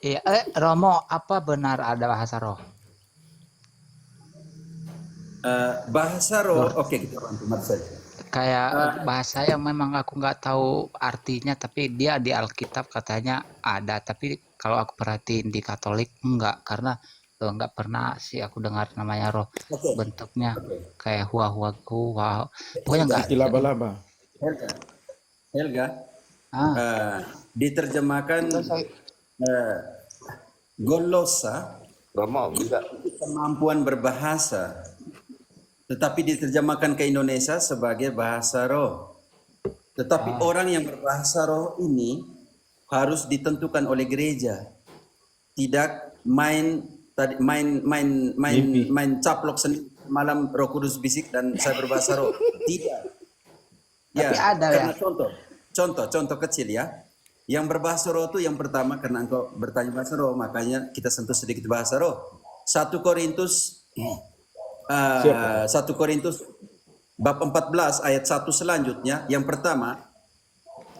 Iya, Romo, apa benar ada bahasa roh? Bahasa roh, Loh, oke kita bantu Marcel. kayak Eh, bahasa yang memang aku nggak tahu artinya, tapi dia di Alkitab katanya ada. Tapi kalau aku perhatiin di Katolik enggak, karena nggak pernah sih aku dengar namanya roh. oke, Bentuknya oke. kayak hua, pokoknya Helga, nggak. Seperti laba-laba. Helga, Helga, Ah, eh, diterjemahkan Selesai. eh, golosa Romo bisa. kemampuan berbahasa, tetapi diterjemahkan ke Indonesia sebagai bahasa roh. Tetapi ah, orang yang berbahasa roh ini harus ditentukan oleh gereja, tidak main tadi Mimpi. main caplok sendiri malam Roh Kudus bisik dan saya berbahasa roh. Tidak. tapi Ya, ada ya. karena contoh kecil ya. Yang berbahasa roh itu yang pertama karena engkau bertanya bahasa roh, makanya kita sentuh sedikit bahasa roh. 1 Korintus Siap, Pak. 1 Korintus bab 14 ayat 1 selanjutnya, yang pertama,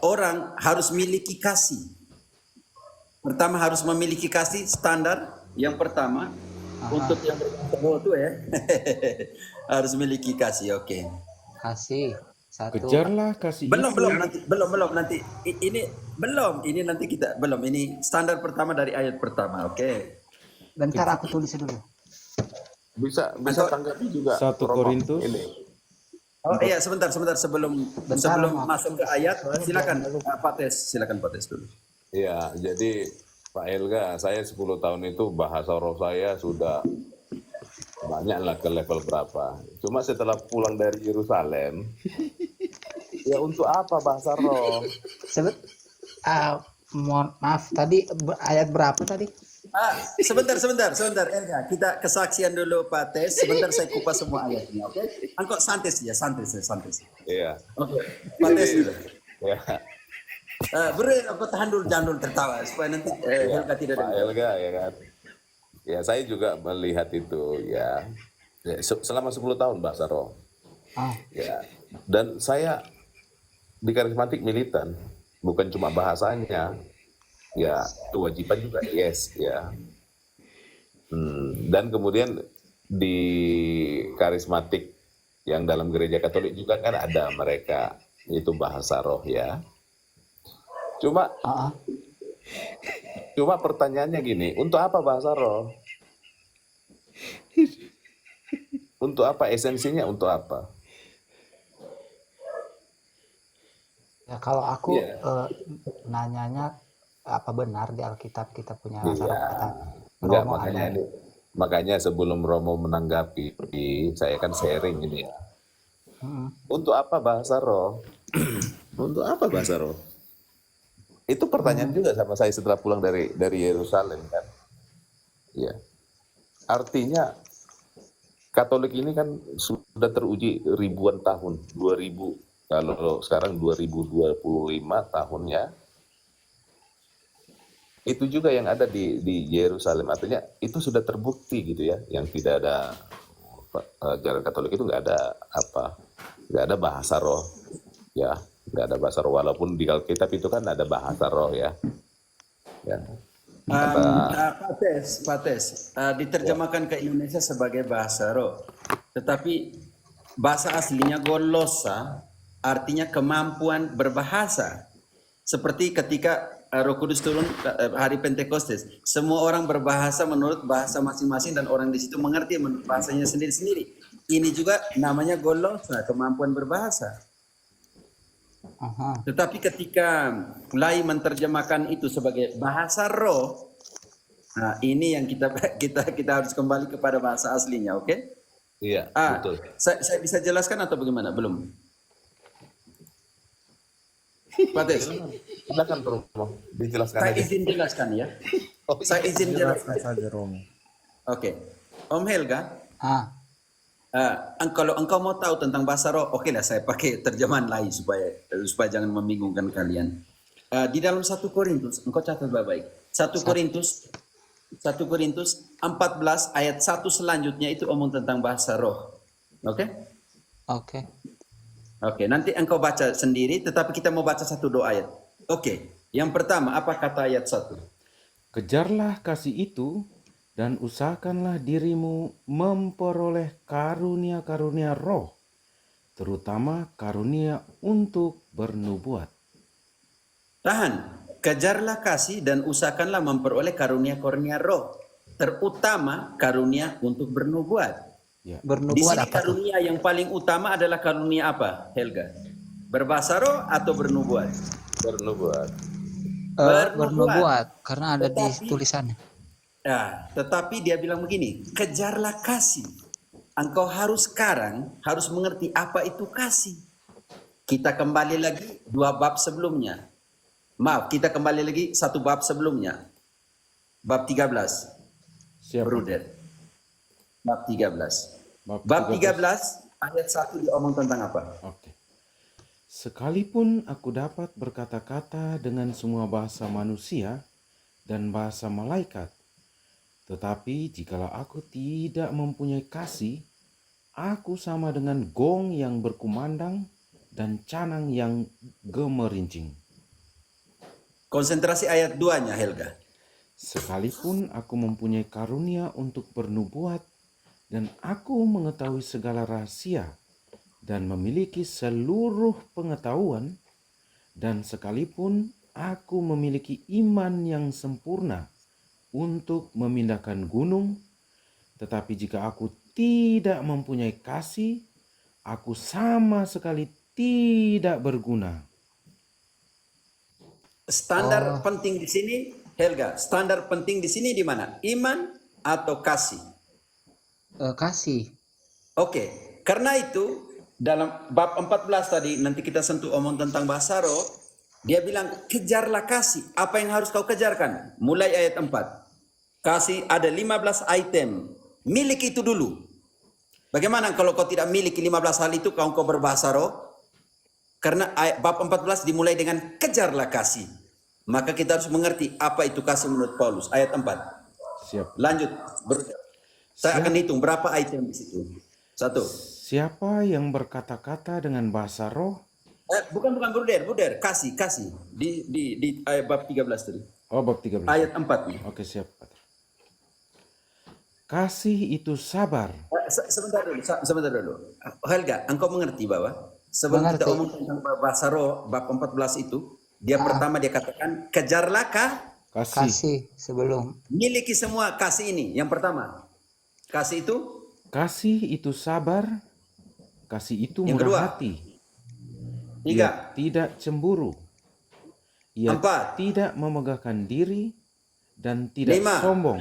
orang harus miliki kasih. Pertama harus memiliki kasih standar. Yang pertama untuk yang berbahasa roh itu ya harus memiliki kasih. Oke. Kasih satu. Kejarlah kasih Belum itu. belum nanti belum nanti ini belum ini nanti kita belum ini standar pertama dari ayat pertama. Oke. Bentar aku tulis dulu. Bisa Atau tanggapi juga 1 Romo Korintus. ini. oh iya sebentar sebelum Bentar, Romo. masuk ke ayat silakan Pak Tes silakan Pak Tes dulu. Iya, jadi Pak Elga, saya 10 tahun itu bahasa roh saya sudah banyak lah ke level berapa. Cuma setelah pulang dari Yerusalem, ya untuk apa bahasa roh? Sebet, mohon maaf tadi ayat berapa tadi? Sebentar Elga kita kesaksian dulu Pak Tes sebentar saya kupas semua ayatnya. Oke. Angkot santai santai. Iya. Oke. Pak Tes dulu. Ya, Beri aku tahan dulu jangan dulu tertawa supaya nanti ya, Helga tidak Pak dengar. Elga ya kan. Ya, saya juga melihat itu ya. Ya, selama 10 tahun bahasa roh. Ah, Ya. Dan saya di karismatik militan, bukan cuma bahasanya. Ya, kewajiban juga yes ya. Dan kemudian di karismatik yang dalam gereja Katolik juga kan ada mereka itu bahasa roh ya. Cuma ah, ah. cuma pertanyaannya gini, untuk apa bahasa roh? Untuk apa esensinya? Untuk apa? Ya kalau aku Iya. nanyanya apa benar di Alkitab kita punya bahasa Iya. roh kata Enggak, Romo makanya ada. ini makanya sebelum Romo menanggapi, saya kan sharing ini ya. Hmm. Untuk apa bahasa roh? Untuk apa bahasa roh? Itu pertanyaan juga sama saya setelah pulang dari Yerusalem kan. Iya. Artinya Katolik ini kan sudah teruji ribuan tahun, 2000. Kalau sekarang 2025 tahunnya, itu juga yang ada di Yerusalem. Artinya itu sudah terbukti gitu ya, yang tidak ada ajaran Katolik itu nggak ada bahasa roh, ya, nggak ada bahasa roh. Walaupun di Alkitab itu kan ada bahasa roh ya. Ya. Kata Pak Tes, diterjemahkan ke Indonesia sebagai bahasa roh. Tetapi bahasa aslinya golosa artinya kemampuan berbahasa. Seperti ketika Roh Kudus turun hari Pentekostes, semua orang berbahasa menurut bahasa masing-masing dan orang di situ mengerti menurut bahasanya sendiri-sendiri. Ini juga namanya golosa, kemampuan berbahasa. Aha. Tetapi ketika mulai menerjemahkan itu sebagai bahasa roh, nah ini yang kita harus kembali kepada bahasa aslinya, oke? iya, betul. Saya bisa jelaskan atau bagaimana? Belum. Pak Tes, Silakan Romo, dijelaskan saya aja. izin jelaskan ya. Oh, Saya izin jelaskan. Jelaskan saja, Romo. Oke. Om Helga, Ah, kalau engkau mau tahu tentang bahasa roh, oke lah saya pakai terjemahan lain supaya jangan membingungkan kalian. Di dalam 1 Korintus, engkau catat baik-baik. 1 Korintus 14 ayat 1 selanjutnya itu omong tentang bahasa roh. Oke? oke. Oke, nanti engkau baca sendiri, tetapi kita mau baca 1 2 ayat. Oke, yang pertama, apa kata ayat 1? Kejarlah kasih itu dan usahakanlah dirimu memperoleh karunia-karunia roh, terutama karunia untuk bernubuat. Tahan. Kejarlah kasih dan usahakanlah memperoleh karunia-karunia roh, terutama karunia untuk bernubuat. Ya, Di Bernubuat sini apa tuh? karunia yang paling utama adalah karunia apa, Helga? Berbahasa roh atau bernubuat? Bernubuat. Bernubuat. Bernubuat karena ada di Tetapi, tulisannya. tetapi dia bilang begini, kejarlah kasih. Engkau harus sekarang harus mengerti apa itu kasih. Kita kembali lagi 2 bab sebelumnya. Maaf, kita kembali lagi 1 bab sebelumnya. Bab 13. siap. Bruder. Bab 13. Bab Bab 13. 13 ayat 1 diomong tentang apa? Oke. Sekalipun aku dapat berkata-kata dengan semua bahasa manusia dan bahasa malaikat, tetapi jikalau aku tidak mempunyai kasih, aku sama dengan gong yang berkumandang dan canang yang gemerincing. Konsentrasi ayat 2-nya, Helga. Sekalipun aku mempunyai karunia untuk bernubuat dan aku mengetahui segala rahasia dan memiliki seluruh pengetahuan, dan sekalipun aku memiliki iman yang sempurna untuk memindahkan gunung, tetapi jika aku tidak mempunyai kasih, aku sama sekali tidak berguna. Standar penting di sini, Helga, standar penting di sini di mana? Iman atau kasih? Kasih. Oke, karena itu dalam bab 14 tadi, nanti kita sentuh omong tentang bahasa roh, dia bilang kejarlah kasih. Apa yang harus kau kejarkan? Mulai ayat 4. Kasih ada 15 item. Miliki itu dulu. Bagaimana kalau kau tidak miliki 15 hal itu, kau berbahasa roh? Karena bab 14 dimulai dengan kejarlah kasih. Maka kita harus mengerti apa itu kasih menurut Paulus. Ayat 4. Siap. Lanjut. Saya akan hitung berapa item di situ. 1. Siapa yang berkata-kata dengan bahasa roh? Bukan bruder, kasih. Di ayat bab 13 tadi. Oh, bab 13. Ayat 4 nih. Oke, siap, Pater. Kasih itu sabar. Sebentar dulu. Helga, engkau mengerti bahwa sebelum kita Mengerti. omong tentang bahasa roh bab 14 itu, dia pertama dia katakan kejarlah Kasih. Kasih sebelum. miliki semua kasih ini. Yang pertama. Kasih itu Kasih itu sabar. Kasih itu Yang murah kedua. hati. 3. Ia tidak cemburu. Ia 4. tidak memegahkan diri dan tidak 5. sombong.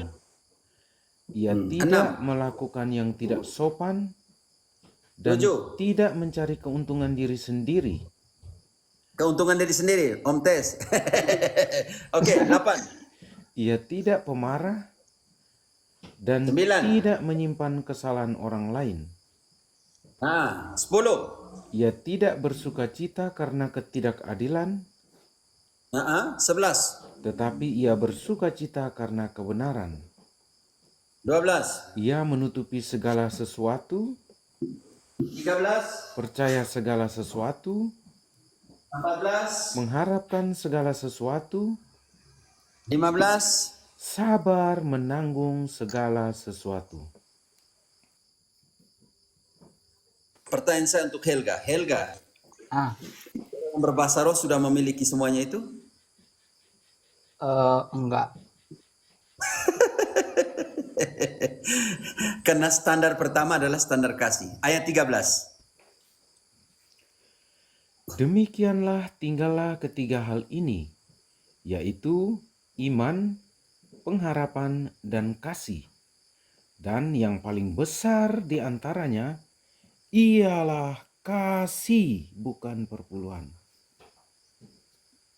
Ia tidak 6. melakukan yang tidak sopan dan 7. tidak mencari keuntungan diri sendiri. Keuntungan diri sendiri, Om Tes. Oke, 8. Ia tidak pemarah dan 9. tidak menyimpan kesalahan orang lain. 10. Ia tidak bersuka cita karena ketidakadilan, 11. tetapi ia bersuka cita karena kebenaran. 12. Ia menutupi segala sesuatu, 13. percaya segala sesuatu, 14. mengharapkan segala sesuatu, 15. sabar menanggung segala sesuatu. Pertanyaan saya untuk Helga. Helga, Ah, yang berbahasa roh sudah memiliki semuanya itu? enggak. Karena standar pertama adalah standar kasih. Ayat 13. Demikianlah tinggallah ketiga hal ini, yaitu iman, pengharapan, dan kasih. Dan yang paling besar di antaranya ialah kasih, bukan perpuluhan.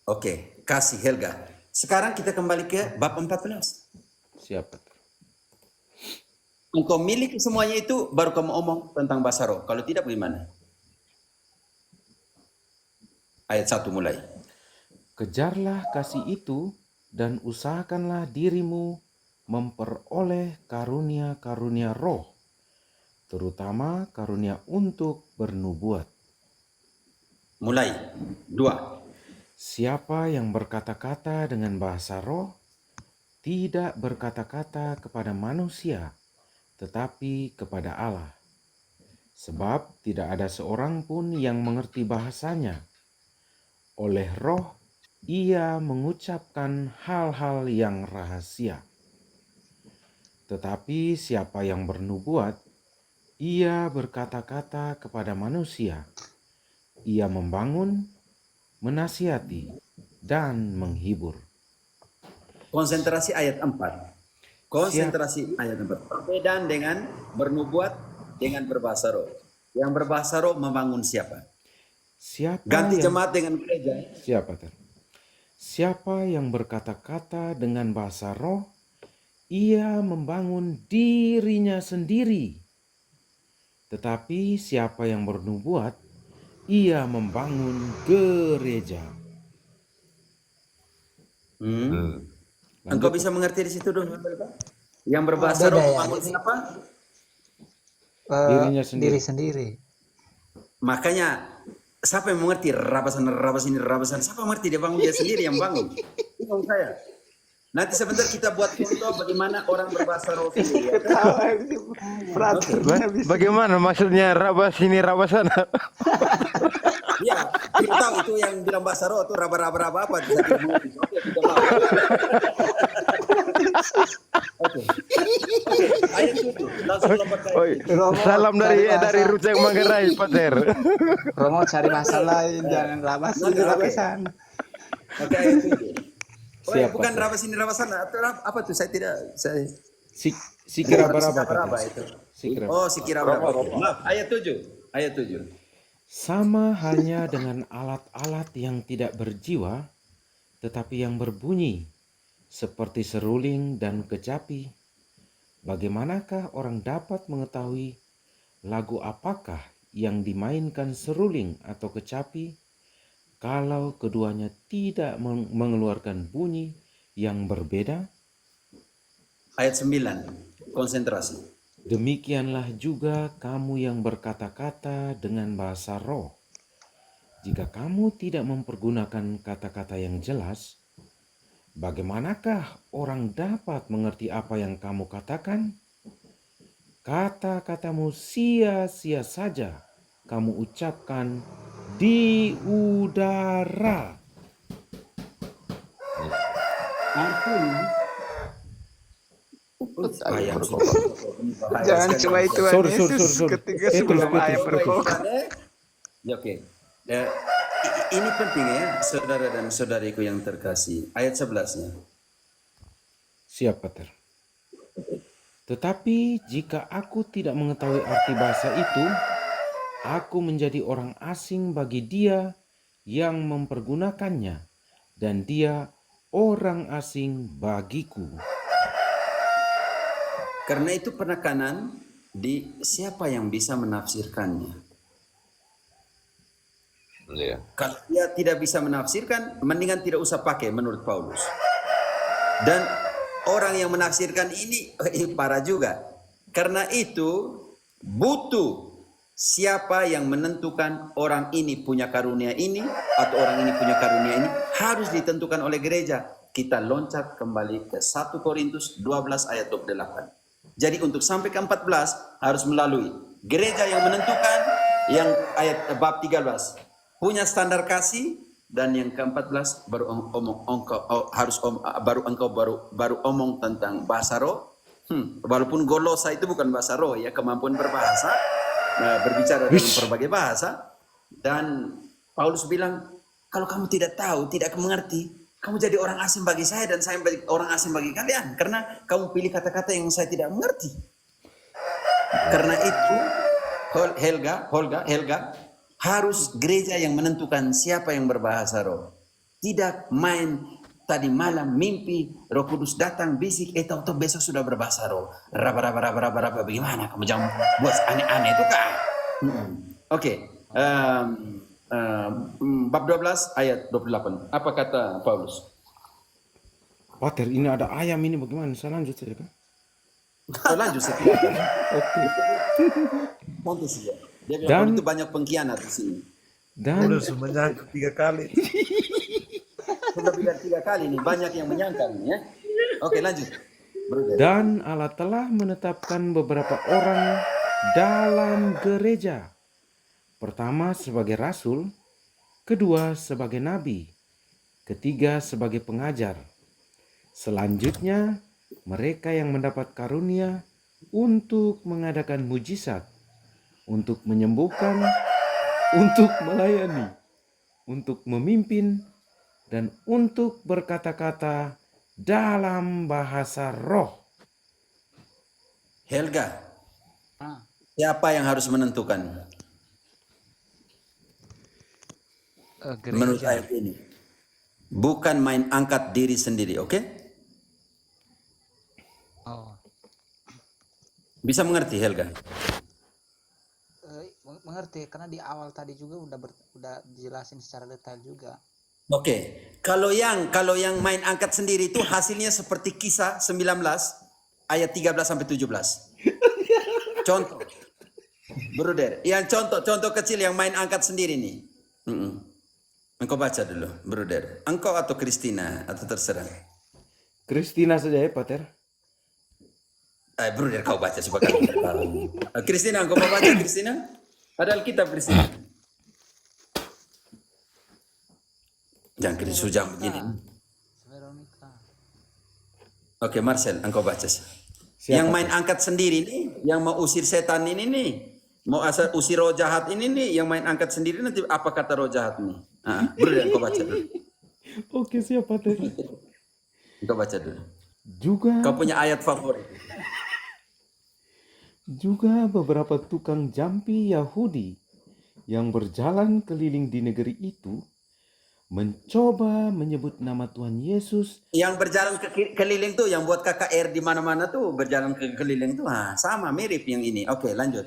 Oke, kasih Helga. Sekarang kita kembali ke bab 14. Siap, Pater. Engkau miliki semuanya itu, baru kamu omong tentang bahasa roh. Kalau tidak bagaimana? Ayat 1 mulai. Kejarlah kasih itu dan usahakanlah dirimu memperoleh karunia-karunia roh, terutama karunia untuk bernubuat. Mulai. 2. Siapa yang berkata-kata dengan bahasa roh, tidak berkata-kata kepada manusia, tetapi kepada Allah. Sebab tidak ada seorang pun yang mengerti bahasanya. Oleh Roh, ia mengucapkan hal-hal yang rahasia. Tetapi siapa yang bernubuat, ia berkata-kata kepada manusia. Ia membangun, menasihati, dan menghibur. Konsentrasi ayat 4. Konsentrasi ayat 4. Perbedaan dengan bernubuat dengan berbahasa roh. Yang berbahasa roh membangun siapa? Ganti jemaat dengan gereja. Siapa yang berkata-kata dengan bahasa roh, ia membangun dirinya sendiri. Tetapi siapa yang bernubuat, ia membangun gereja. Engkau bisa mengerti di situ dong? Yang berbahasa roh membangun siapa? Dirinya sendiri. Diri sendiri. Makanya siapa yang mengerti rabasan siapa mengerti dia bangun dia sendiri yang bangun. Itu maksud saya. Nanti sebentar kita buat contoh bagaimana orang berbahasa roh sendiri. Bagaimana maksudnya rabas ini rabas sana? Iya, kita tahu itu yang bilang bahasa roh itu raba-raba apa bisa dimulai. Oke, kita mau. Oke. Ayat 7. Langsung lompat ke ayat 7. Salam dari Rujak Manggarai, Pater. Romo cari bahasa lain, jangan rabas ini rabasan. Oke, ayat 7. Oh, ya, Siapa bukan tuh? rabas ini rabasan. Apa tuh? Saya tidak Sikiraba-raba itu. Sikiraba. Oh, sikiraba. Maaf, ayat 7. Ayat 7. Sama halnya dengan alat-alat yang tidak berjiwa, tetapi yang berbunyi, seperti seruling dan kecapi. Bagaimanakah orang dapat mengetahui lagu apakah yang dimainkan seruling atau kecapi, kalau keduanya tidak mengeluarkan bunyi yang berbeda? Ayat 9. Konsentrasi. Demikianlah juga kamu yang berkata-kata dengan bahasa roh. Jika kamu tidak mempergunakan kata-kata yang jelas, bagaimanakah orang dapat mengerti apa yang kamu katakan? Kata-katamu sia-sia saja kamu ucapkan di udara. Jangan cuma itu Yesus ketika sebelum ayat berkok. Ya, oke. Ini penting ya, saudara dan saudariku yang terkasih. Ayat 11-nya. Siap, Pater. Tetapi jika aku tidak mengetahui arti bahasa itu, aku menjadi orang asing bagi dia yang mempergunakannya, dan dia orang asing bagiku. Karena itu penekanan di siapa yang bisa menafsirkannya. Iya. Kalau dia tidak bisa menafsirkan, mendingan tidak usah pakai menurut Paulus. Dan orang yang menafsirkan ini parah juga. Karena itu butuh siapa yang menentukan orang ini punya karunia ini atau orang ini punya karunia ini harus ditentukan oleh gereja. Kita loncat kembali ke 1 Korintus 12 ayat 28. Jadi untuk sampai ke 14 harus melalui gereja yang menentukan, yang ayat bab 13 punya standar kasih, dan yang ke-14 baru baru omong tentang bahasa roh. Walaupun golosa itu bukan bahasa roh ya, kemampuan berbahasa, berbicara dalam berbagai bahasa. Dan Paulus bilang, kalau kamu tidak tahu, tidak mengerti, kamu jadi orang asing bagi saya dan saya orang asing bagi kalian. Karena kamu pilih kata-kata yang saya tidak mengerti. Karena itu, Helga, harus gereja yang menentukan siapa yang berbahasa roh. Tidak main tadi malam mimpi Roh Kudus datang bisik, tahu besok sudah berbahasa roh. Raba, bagaimana? Kamu jangan buat aneh-aneh itu kan? Oke. Bab 12 ayat 28. Apa kata Paulus? Pater, ini ada ayam ini bagaimana? Saya lanjut saja kan? Lanjut sekian. Oke. Dia bilang itu banyak pengkhianat di sini. Dan Semuanya 3 kali. Sudah bilang 3 kali nih, banyak yang menyangkal nih ya. Oke, lanjut. Brother. Dan Allah telah menetapkan beberapa orang dalam gereja. Pertama sebagai rasul, kedua sebagai nabi, ketiga sebagai pengajar. Selanjutnya, mereka yang mendapat karunia untuk mengadakan mujizat, untuk menyembuhkan, untuk melayani, untuk memimpin, dan untuk berkata-kata dalam bahasa roh. Helga, Ah, siapa yang harus menentukan menurut gereja. ayat ini? Bukan main angkat diri sendiri, oke? Oh, Bisa mengerti Helga? mengerti karena di awal tadi juga udah dijelasin secara detail juga. Oke. Kalau yang main angkat sendiri itu hasilnya seperti Kisah 19 ayat 13 sampai 17. Contoh. Bruder, yang contoh kecil yang main angkat sendiri nih. Engkau baca dulu, Bruder. Engkau atau Christina atau terserah. Kristina saja ya, Pater. Bruder, kau baca supaya kami tahu. Christina, engkau mau baca Christina? Ada Alkitab Christina. Jangan kira sujang begini. Veronica. Oke, Marcel, engkau baca. Siapa, Yang main angkat sendiri nih, yang mau usir setan ini nih, mau usir roh jahat ini nih, yang main angkat sendiri nanti apa kata roh jahat nih? Bruder, engkau baca dulu. Oke, siap, Pater. Engkau baca dulu. Kau Juga punya ayat favorit. beberapa tukang jampi Yahudi yang berjalan keliling di negeri itu mencoba menyebut nama Tuhan Yesus, Yang berjalan keliling tuh, yang buat KKR di mana-mana tuh berjalan ke keliling tuh, sama mirip yang ini. Oke, lanjut.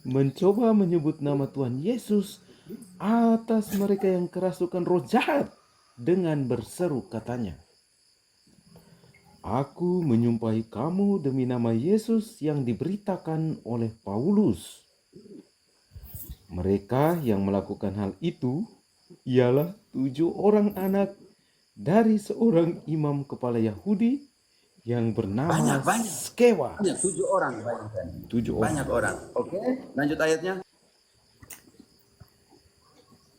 mencoba menyebut nama Tuhan Yesus atas mereka yang kerasukan roh jahat dengan berseru katanya, "Aku menyumpahi kamu demi nama Yesus yang diberitakan oleh Paulus." Mereka yang melakukan hal itu ialah 7 orang anak dari seorang imam kepala Yahudi yang bernama Banyak. Skewa. Banyak, 7 orang. Banyak, 7 orang. banyak orang. Oke, lanjut ayatnya.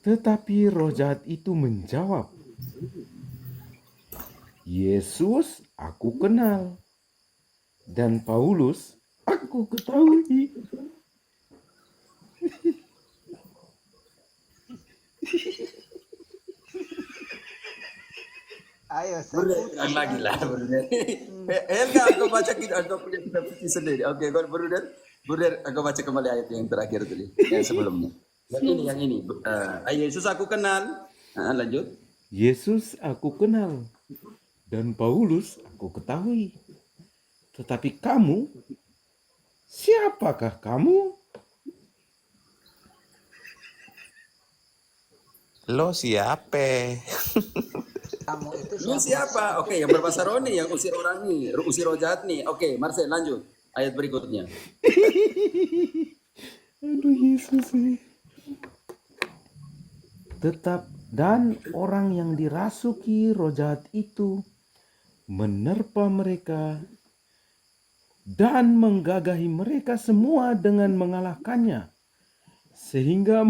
Tetapi roh jahat itu menjawab, "Yesus aku kenal, dan Paulus aku ketahui." Ayo, Bruder, lagi lah, Bruder. Helga, aku baca aku punya kitab suci sendiri. Oke, Bruder, aku baca kembali ayat yang terakhir tadi, yang sebelumnya. Yang ini. Yesus aku kenal. Lanjut. Yesus aku kenal, dan Paulus aku ketahui. Tetapi kamu, siapakah kamu? Lo siapa? kamu itu Lu siapa? Oke, yang berbahasa roh nih, yang usir orang nih, usir roh jahat nih. Oke, Marcel, lanjut. Ayat berikutnya. Aduh, Yesus ini. Dan orang yang dirasuki roh jahat itu menerpa mereka dan menggagahi mereka semua dengan mengalahkannya, sehingga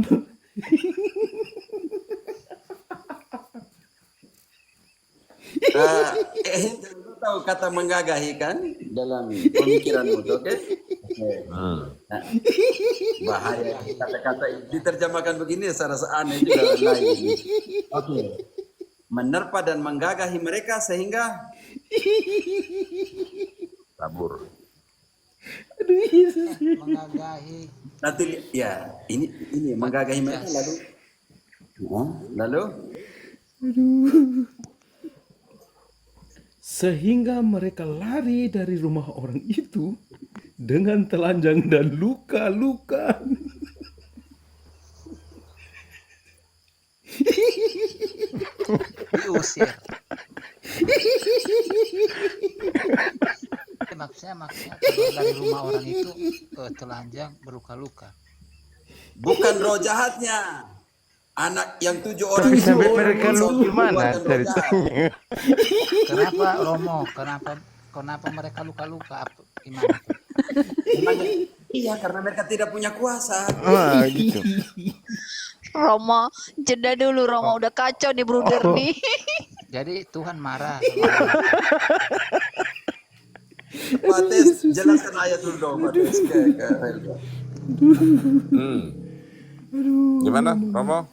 Lu tahu kata menggagahi kan dalam pemikiranmu, oke? Nah, bahaya kata-kata ini. Diterjemahkan begini saya rasa aneh juga lain. Oke. Menerpa dan menggagahi mereka sehingga Tabur. aduh, Yesus. mengagahi. nanti ya ini menggagahi mereka lalu Sehingga mereka lari dari rumah orang itu dengan telanjang dan luka-luka. Diusir. Maksudnya keluar dari rumah orang itu telanjang berluka-luka. bukan roh jahatnya. Anak yang 7 orang Tapi itu sampai orang mereka berusaha lu untuk gimana mengeluarkan roh jahat. ceritanya? Kenapa Romo? Kenapa mereka luka-luka? Gimana tuh? Iya, karena mereka tidak punya kuasa. Wah, gitu. Romo, jeda dulu Romo, udah kacau nih bruder Oh. nih. Jadi Tuhan marah sama mereka. Pates, jelaskan ayat dulu dong, Pates. Ke Helga. Gimana, Romo?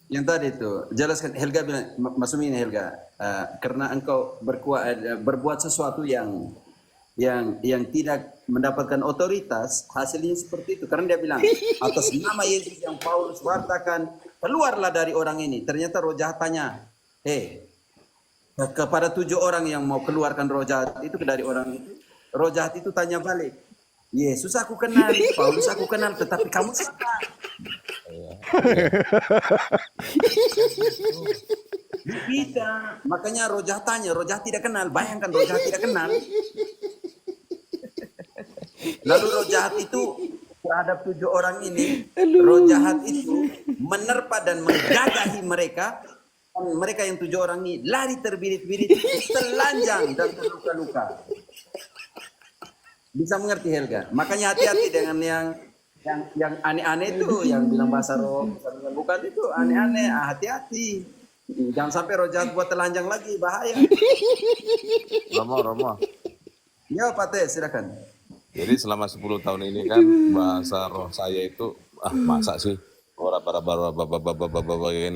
Yang tadi itu, jelaskan. Helga bilang, maksudnya ini Helga, karena engkau berbuat sesuatu yang tidak mendapatkan otoritas, hasilnya seperti itu. Karena dia bilang, atas nama Yesus yang Paulus wartakan, keluarlah dari orang ini. Ternyata roh jahat tanya, kepada 7 orang yang mau keluarkan roh jahat itu dari orang itu, roh jahat itu tanya balik, Yesus aku kenal, Paulus aku kenal, tetapi kamu siapa? Tidak, makanya roh jahat tanya, roh jahat tidak kenal. Bayangkan roh jahat tidak kenal. Lalu roh jahat itu terhadap 7 orang ini, roh jahat itu menerpa dan menggagahi mereka. Mereka yang 7 orang ini lari terbirit-birit, telanjang dan terluka-luka. Bisa mengerti Helga? Makanya hati-hati dengan yang aneh-aneh itu, yang bilang bahasa roh, bukan itu aneh-aneh. Hati-hati. Jangan sampai roh jahat buat telanjang lagi, bahaya. Romo. Ya Pak Teh, silakan. Jadi selama 10 tahun ini kan bahasa roh saya itu masa sih orang kan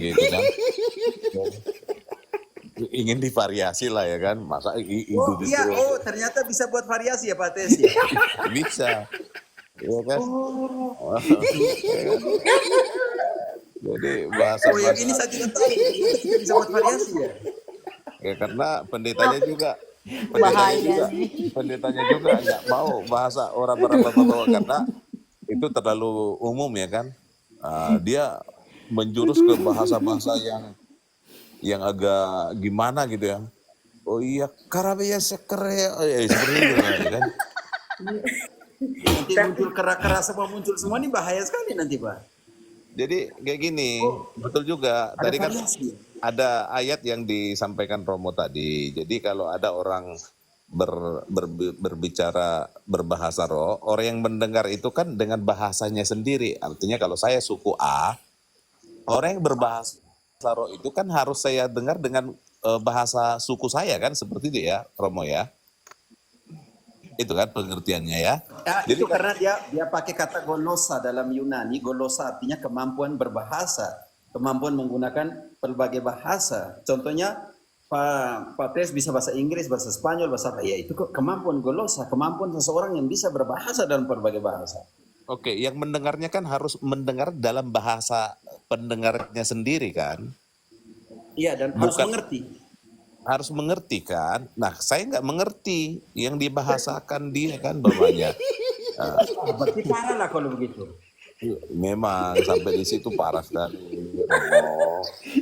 gitu kan. Ingin divariasi lah ya kan. Masa itu Iya, ternyata bisa buat variasi ya Pak Teh. bisa. Iya kan? Jadi bahasa yang ini saya tidak tahu. Kita bisa buat variasi ya. ya karena pendetanya juga nggak mau bahasa orang bawa karena itu terlalu umum ya kan. Dia menjurus ke bahasa-bahasa yang agak gimana gitu ya. Oh iya, karabaya sekere, seperti itu kan. Nanti muncul kera-kera semua muncul semua, ini bahaya sekali nanti Pak. Jadi kayak gini, betul juga. Tadi kan ada ayat yang disampaikan Romo tadi. Jadi kalau ada orang berbicara berbahasa roh, orang yang mendengar itu kan dengan bahasanya sendiri. Artinya kalau saya suku A, orang yang berbahasa roh itu kan harus saya dengar dengan bahasa suku saya kan, seperti itu ya, Romo ya. Itu kan pengertiannya ya. Jadi itu karena dia pakai kata golosa dalam Yunani. Golosa artinya kemampuan berbahasa, kemampuan menggunakan berbagai bahasa. Contohnya Pak Tes bisa bahasa Inggris, bahasa Spanyol, bahasa apa? Ya itu kemampuan golosa, kemampuan seseorang yang bisa berbahasa dalam berbagai bahasa. Oke, yang mendengarnya kan harus mendengar dalam bahasa pendengarnya sendiri kan? Iya, dan harus mengerti. Harus mengerti kan? Nah, saya nggak mengerti yang dibahasakan dia kan bapaknya. Berarti parah lah kalau begitu. Memang sampai di situ parah sekali.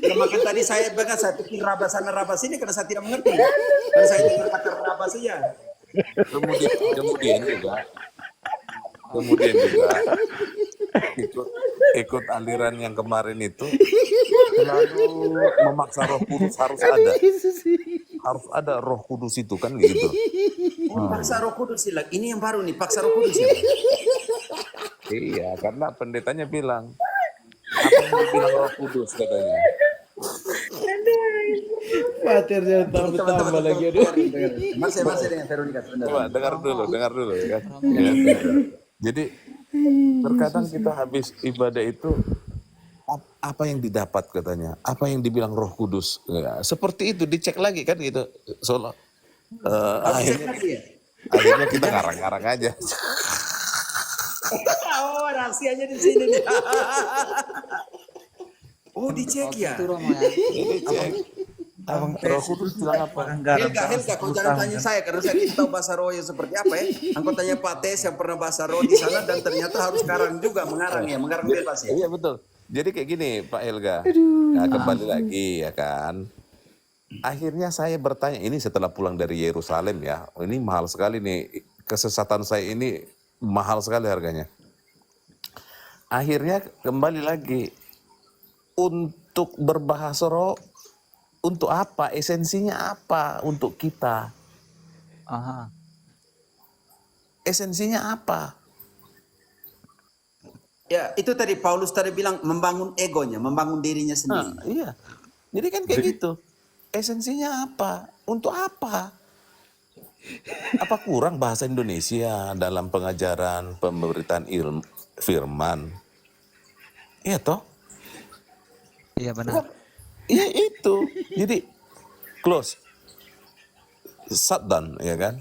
Ya, makanya tadi saya pikir rabas sana rabas ini karena saya tidak mengerti. Karena saya dengar kata rabas saja. Kemudian juga ikut aliran yang kemarin itu selalu memaksa Roh Kudus harus ada Roh Kudus itu kan gitu. Paksa Roh Kudus sih, ini yang baru nih, paksa Roh Kudus ya. Iya, karena pendetanya bilang apa yang dibilang Roh Kudus katanya. Pater jangan tambah lagi aduh. Masih dengan Veronica sebenarnya. Coba dengar dulu ya kan. Ya. Jadi terkadang kita habis ibadah itu apa yang didapat katanya, apa yang dibilang Roh Kudus, ya, seperti itu dicek lagi kan gitu. Akhirnya kita ngarang-ngarang aja. Oh, rahasianya di sini nih. Oh, dicek ya. Itu Romo ya. Dicek. Roh Kudus bilang apa? Helga, kau jangan tanya saya karena saya tidak tahu bahasa roh yang seperti apa ya. Engkau tanya Pak Tes yang pernah bahasa roh di sana dan ternyata harus mengarang bebas ya. Iya betul. Jadi kayak gini Pak Helga. Nah, kembali lagi ya kan. Akhirnya saya bertanya, ini setelah pulang dari Yerusalem ya. Ini mahal sekali nih. Kesesatan saya ini mahal sekali harganya. Akhirnya kembali lagi. untuk berbahasa roh, untuk apa? Esensinya apa untuk kita? Aha. Esensinya apa? Ya, itu tadi Paulus tadi bilang membangun egonya, membangun dirinya Nah, sendiri. iya. Jadi kan kayak gitu. Esensinya apa? Untuk apa? Apa kurang bahasa Indonesia dalam pengajaran pemberitaan firman? Iya toh? Iya benar. Iya itu. Jadi close, shut down, ya kan?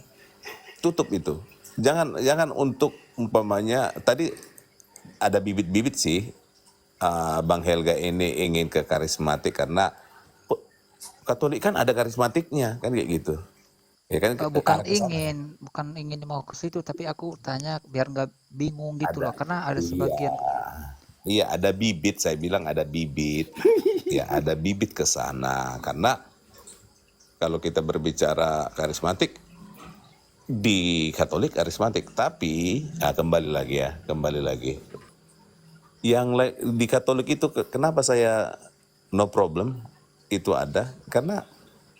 Tutup itu. Jangan untuk umpamanya tadi ada bibit-bibit sih. Bang Helga ini ingin ke karismatik karena Katolik kan ada karismatiknya kan kayak gitu. Ya kan Bukan arah ke sana. ingin mau ke situ, tapi aku tanya biar nggak bingung gitu loh, karena ada Iya. sebagian. Iya, ada bibit, saya bilang ada bibit. Ya, ada bibit ke sana karena kalau kita berbicara karismatik di Katolik karismatik, tapi kembali lagi. Yang di Katolik itu kenapa saya no problem itu ada karena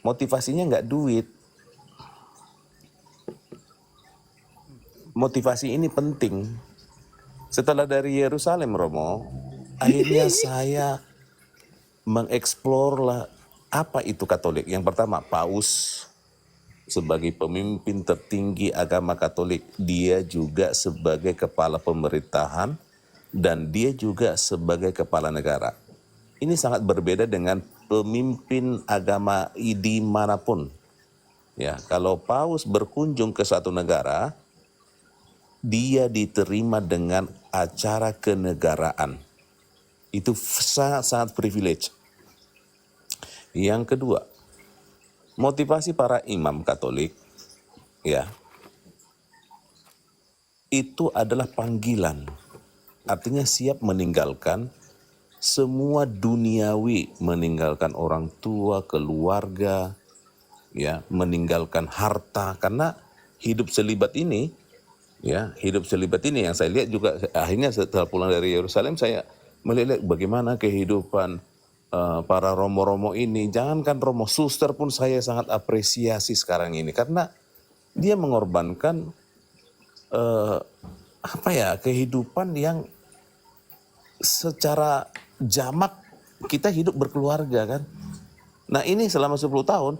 motivasinya nggak duit. Motivasi ini penting. Setelah dari Yerusalem, Romo, akhirnya saya mengeksplor lah apa itu Katolik. Yang pertama, Paus sebagai pemimpin tertinggi agama Katolik, dia juga sebagai kepala pemerintahan dan dia juga sebagai kepala negara. Ini sangat berbeda dengan pemimpin agama di manapun. Ya, kalau Paus berkunjung ke satu negara, dia diterima dengan acara kenegaraan. Itu sangat-sangat privilege. Yang kedua, motivasi para imam Katolik, ya, itu adalah panggilan. Artinya siap meninggalkan semua duniawi, meninggalkan orang tua, keluarga, ya, meninggalkan harta. Karena hidup selibat ini yang saya lihat juga akhirnya setelah pulang dari Yerusalem saya melihat bagaimana kehidupan para romo-romo ini. Jangankan romo, suster pun saya sangat apresiasi sekarang ini karena dia mengorbankan kehidupan yang secara jamak kita hidup berkeluarga kan. Nah ini selama 10 tahun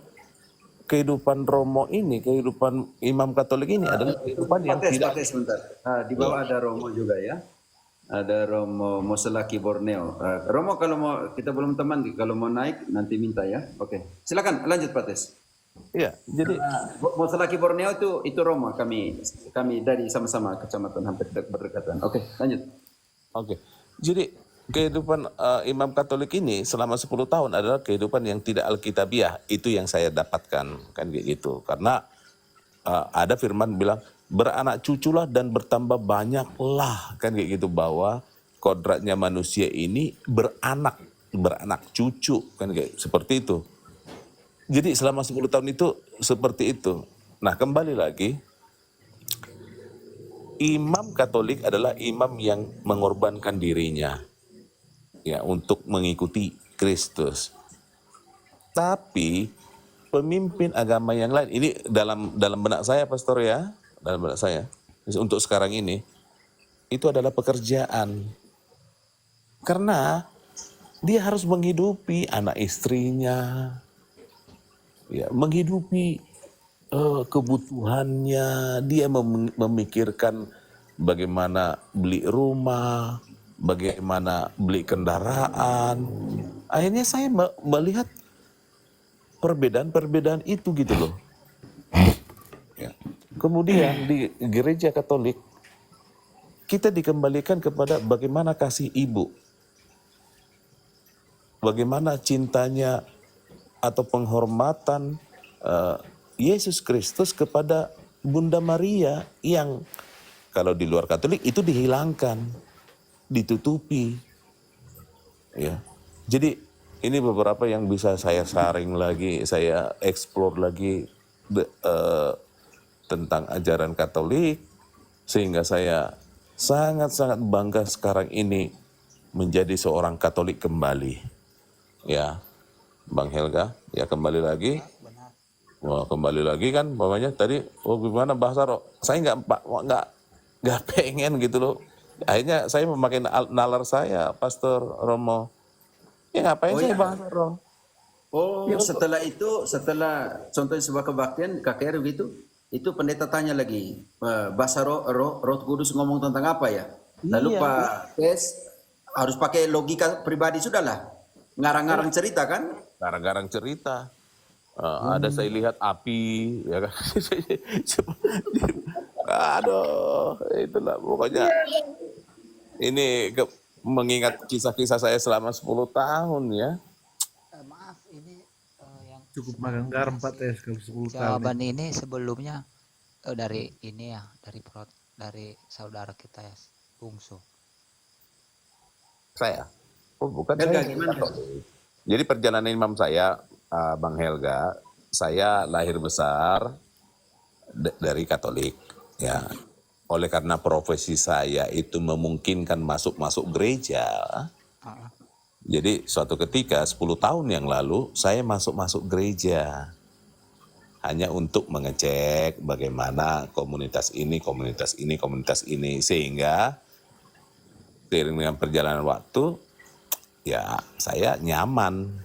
kehidupan romo ini, kehidupan imam Katolik ini adalah kehidupan yang tidak. Sebentar. Di bawah ada Romo juga ya. Ada Romo Moselaki Borneo. Romo kalau mau, kita belum teman, kalau mau naik nanti minta ya. Oke. Silakan lanjut Pates. Iya, jadi Moselaki Borneo itu Romo, kami dari sama-sama kecamatan hampir berdekatan. Oke, lanjut. Oke. Jadi kehidupan imam Katolik ini selama 10 tahun adalah kehidupan yang tidak alkitabiah. Itu yang saya dapatkan kan kayak gitu. Karena ada firman bilang beranak cuculah dan bertambah banyaklah kan kayak gitu, bahwa kodratnya manusia ini beranak cucu kan kayak seperti itu. Jadi selama 10 tahun itu seperti itu. Nah, kembali lagi, imam Katolik adalah imam yang mengorbankan dirinya ya untuk mengikuti Kristus. Tapi pemimpin agama yang lain ini dalam benak saya, pastor ya, dalam benak saya untuk sekarang ini itu adalah pekerjaan. Karena dia harus menghidupi anak istrinya, ya, menghidupi kebutuhannya, dia memikirkan bagaimana beli rumah, bagaimana beli kendaraan. Akhirnya saya melihat perbedaan itu gitu loh. Ya. Kemudian di gereja Katolik kita dikembalikan kepada bagaimana kasih ibu, bagaimana cintanya atau penghormatan Yesus Kristus kepada Bunda Maria yang kalau di luar Katolik itu dihilangkan, ditutupi. Ya. Jadi ini beberapa yang bisa saya saring lagi, saya eksplor lagi tentang ajaran Katolik sehingga saya sangat-sangat bangga sekarang ini menjadi seorang Katolik kembali. Ya, Bang Helga, ya kembali lagi. Wah, kembali lagi kan, bapaknya tadi, oh gimana bahasa roh? Saya nggak pengen gitu loh. Akhirnya saya memakai nalar saya, Pastor Romo. Ya ngapain Oh saya ya. bahasa roh? Oh, setelah itu, setelah contohnya sebuah kebaktian KKR gitu, itu pendeta tanya lagi, bahasa roh Kudus ngomong tentang apa ya? Lalu Iya. Pak Tes harus pakai logika pribadi sudahlah, ngarang-ngarang cerita kan? Garang-garang cerita. Ada saya lihat api, ya kan? Aduh, itulah pokoknya. Ini mengingat kisah-kisah saya selama 10 tahun ya. Maaf, ini yang Cukup makan garam Pak Tes kalau 10 tahun. jawaban ini sebelumnya dari ini ya, dari saudara kita ya, bungsu. Saya. Oh bukan Helga, saya. gimana? Jadi perjalanan imam saya, Bang Helga, saya lahir besar dari Katolik. Ya, oleh karena profesi saya itu memungkinkan masuk gereja. Ah, Jadi suatu ketika 10 tahun yang lalu saya masuk gereja. Hanya untuk mengecek bagaimana komunitas ini. Sehingga seiring dengan perjalanan waktu, ya saya nyaman.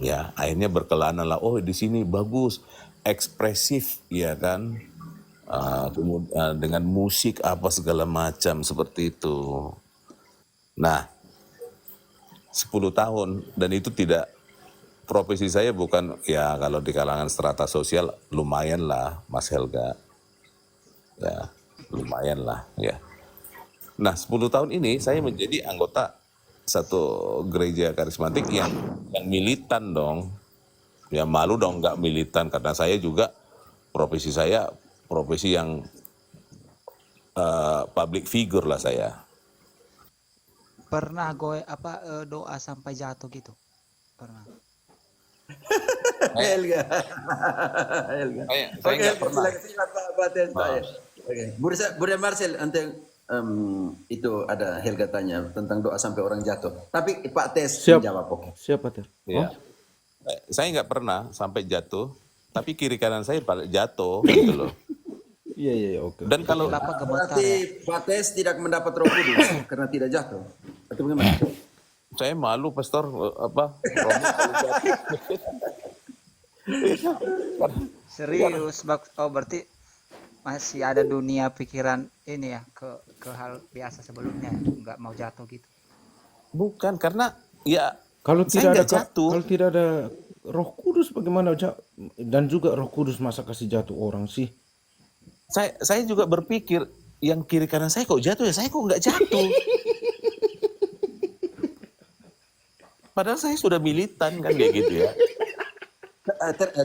Ya, akhirnya berkelana lah, oh di sini bagus, ekspresif, ya kan. Dengan musik apa segala macam seperti itu. Nah, 10 tahun dan itu tidak, profesi saya bukan ya kalau di kalangan strata sosial lumayan lah Mas Helga. Ya, lumayan lah ya. Nah, 10 tahun ini saya menjadi anggota satu gereja karismatik yang militan dong. Ya malu dong nggak militan karena saya juga profesi saya profesi yang public figure lah saya. pernah doa sampai jatuh gitu? Pernah. Helga. Helga. Saya nggak pernah. Silakan Pak Tes. Oke. Bunda Marcel, itu ada Helga tanya tentang doa sampai orang jatuh. Tapi Pak Tes Siap. menjawab, oke. Siapa Ter? Ya. Saya nggak pernah sampai jatuh, tapi kiri kanan saya pada jatuh gitu loh. Iya, oke. Dan kalau Bapak gemetar ya? Berarti Pak Tes tidak mendapat Roh Kudus karena tidak jatuh. Atau bagaimana? saya malu Pastor Romo kalau jatuh. Serius, oh berarti masih ada dunia pikiran ini ya ke hal biasa sebelumnya, nggak mau jatuh gitu. Bukan karena ya Kalau saya tidak ada nggak jatuh. kalau tidak ada Roh Kudus bagaimana dan juga Roh Kudus masa kasih jatuh orang sih? Saya juga berpikir yang kiri kanan saya kok jatuh ya, saya kok nggak jatuh. Padahal saya sudah militan kan kayak gitu ya.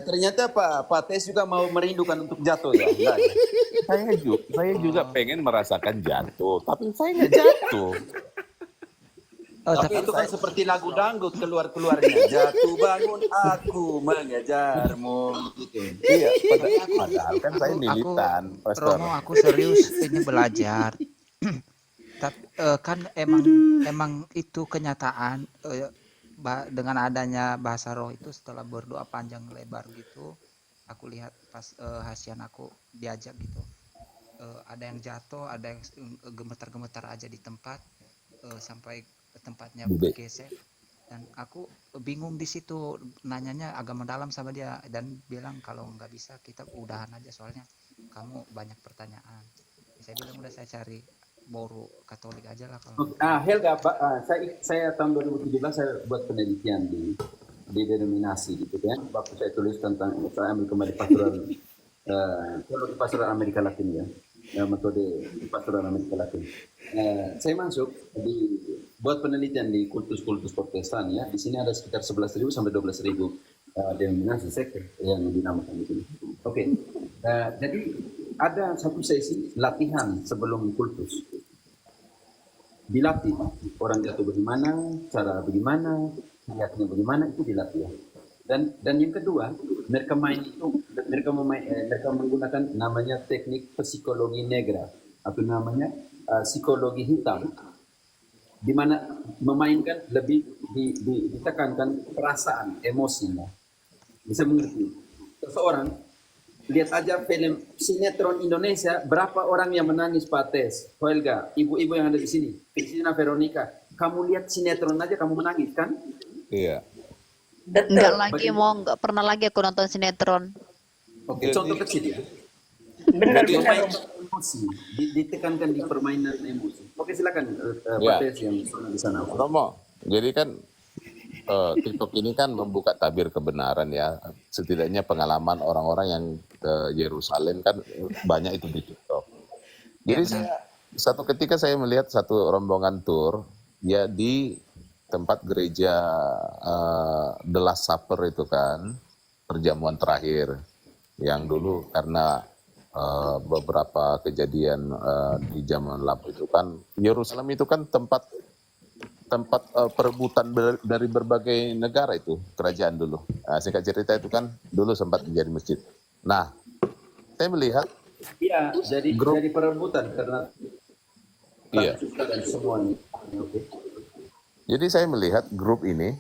Ternyata Pak Tes juga mau merindukan untuk jatuh ya. Enggak, ya? Saya juga pengen merasakan jatuh, tapi saya nggak jatuh. Tapi itu kan seperti lagu dangdut keluarnya. Jatuh bangun aku mengejarmu gitu. Iya, padahal kan saya militan, Pastor. Romo, aku serius ini belajar. Tapi kan emang itu kenyataan, dengan adanya bahasa roh itu setelah berdoa panjang lebar gitu, aku lihat pas Hasian aku diajak gitu, ada yang jatuh, ada yang gemetar-gemetar aja di tempat, sampai tempatnya bergeser, dan aku bingung di situ, nanyanya agak mendalam sama dia dan bilang kalau nggak bisa kita udahan aja soalnya kamu banyak pertanyaan. Saya bilang udah, saya cari boru Katolik aja lah kalau. Helga, saya tahun 2017 saya buat penelitian di denominasi gitu kan. Waktu saya tulis tentang, saya ambil kembali pastoral Amerika Latin ya, metode pastoral Amerika Latin. Saya masuk buat penelitian di kultus-kultus Protestan ya. Di sini ada sekitar 11.000 sampai 12.000 denominasi sekte yang dinamakan di sini. Oke. Jadi ada satu sesi latihan sebelum kultus. Dilatih orang jatuh bagaimana, cara bagaimana, lihatnya bagaimana, itu dilatih. Dan yang kedua, mereka menggunakan namanya teknik psikologi negra atau namanya psikologi hitam. di mana memainkan lebih ditekankan perasaan, emosinya. Bisa mengerti. Seseorang lihat aja film sinetron Indonesia, berapa orang yang menangis Pates, Helga, ibu-ibu yang ada di sini, Christina Veronica. Kamu lihat sinetron aja kamu menangis kan? Iya. Enggak lagi mau, enggak pernah lagi aku nonton sinetron. Oke, contoh kecil ya. Benar Jadi- benar. Emosi, ditekankan di permainan emosi. Oke, silakan Ya. Pates yang di sana. Romo, jadi kan TikTok ini kan membuka tabir kebenaran ya. Setidaknya pengalaman orang-orang yang ke Yerusalem kan banyak itu di TikTok. Jadi satu ketika saya melihat satu rombongan tur ya di tempat gereja The Last Supper itu kan, perjamuan terakhir yang dulu karena beberapa kejadian di zaman lampau itu kan, Yerusalem itu kan tempat perebutan dari berbagai negara itu kerajaan dulu. Nah, singkat cerita itu kan dulu sempat menjadi masjid. Nah, saya melihat Iya, jadi perebutan karena iya. dan semuanya. Oke. Jadi saya melihat grup ini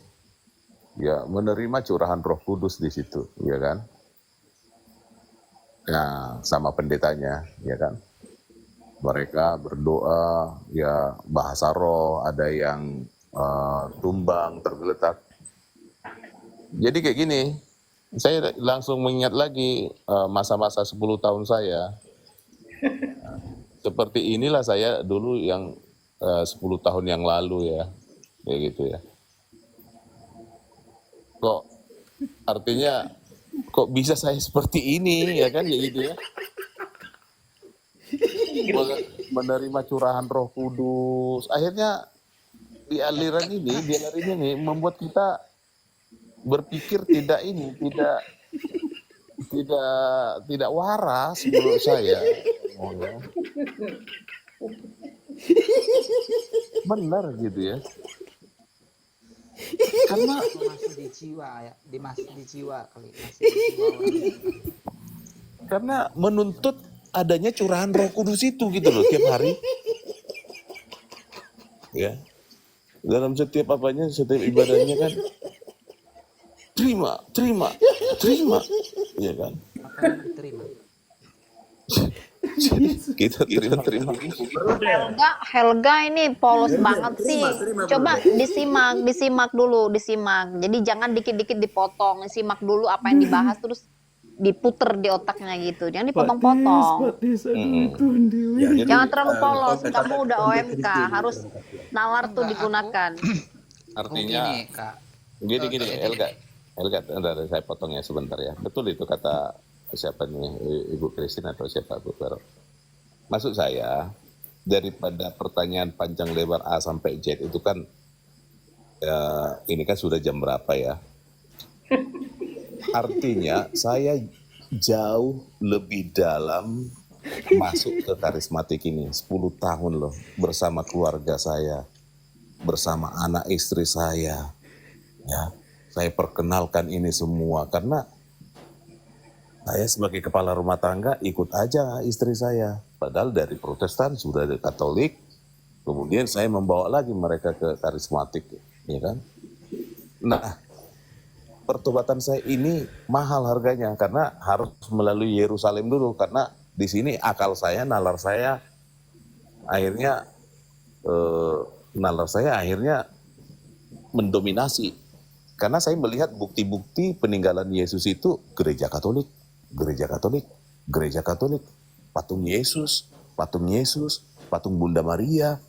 ya menerima curahan Roh Kudus di situ, ya kan? Ya, sama pendetanya, ya kan? Mereka berdoa, ya bahasa roh, ada yang tumbang, tergeletak. Jadi kayak gini, saya langsung mengingat lagi masa-masa 10 tahun saya. Seperti inilah saya dulu yang 10 tahun yang lalu ya, kayak gitu ya. Kok artinya kok bisa saya seperti ini ya kan, kayak gitu ya. Menerima curahan Roh Kudus. Akhirnya di aliran ini membuat kita berpikir tidak waras menurut saya. Oh, ya. Benar gitu ya. Karena Masih di jiwa ya, masih di jiwa kali, masih di jiwa orang. karena menuntut adanya curahan Roh Kudus itu gitu loh tiap hari. Ya. Dalam setiap setiap ibadahnya kan terima, ya kan? Apa yang diterima? Kita terima. Helga ini polos banget sih. terima, Coba disimak dulu. Jadi jangan dikit-dikit dipotong, simak dulu apa yang dibahas terus diputer di otaknya gitu. Jangan dipotong-potong. Jangan terlalu polos. Kamu udah OMK, harus nalar tuh digunakan. Artinya Gini, Kak. gini Elga, bentar, saya potong ya sebentar ya. Betul itu kata siapa nih, Ibu Christine atau siapa Bu Vero. Maksud saya daripada pertanyaan panjang lebar A sampai Z itu kan ini kan sudah jam berapa ya? Artinya saya jauh lebih dalam masuk ke karismatik ini 10 tahun loh bersama keluarga saya, bersama anak istri saya. Ya, saya perkenalkan ini semua karena saya sebagai kepala rumah tangga ikut aja istri saya. Padahal dari Protestan sudah dari Katolik, kemudian saya membawa lagi mereka ke karismatik, ya kan? Nah, pertobatan saya ini mahal harganya karena harus melalui Yerusalem dulu karena di sini akal saya, nalar saya akhirnya mendominasi karena saya melihat bukti-bukti peninggalan Yesus itu gereja Katolik, patung Yesus, patung Bunda Maria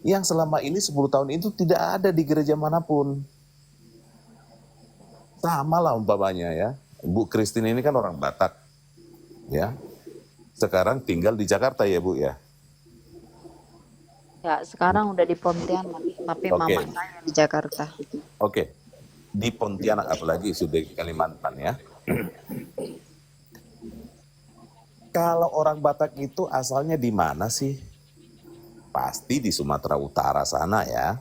yang selama ini 10 tahun itu tidak ada di gereja manapun. Sama lah umpamanya ya. Bu Christine ini kan orang Batak. Ya. Sekarang tinggal di Jakarta ya, Bu ya. Ya, sekarang udah di Pontianak, tapi Oke. mama saya di Jakarta. Oke. Di Pontianak apalagi sudah di Kalimantan ya. Kalau orang Batak itu asalnya di mana sih? Pasti di Sumatera Utara sana ya.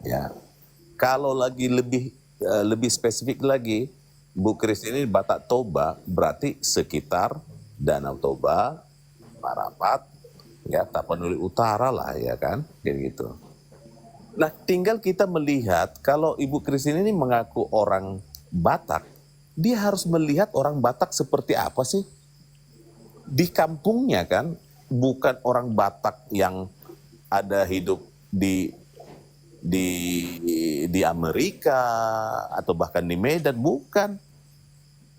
Ya. Kalau lagi lebih spesifik lagi, Bu Kris ini Batak Toba berarti sekitar Danau Toba, Parapat, ya Tapanuli Utara lah ya kan, kayak gitu. Nah, tinggal kita melihat kalau Ibu Christine ini mengaku orang Batak, dia harus melihat orang Batak seperti apa sih di kampungnya kan, bukan orang Batak yang ada hidup di di Amerika atau bahkan di Medan, bukan.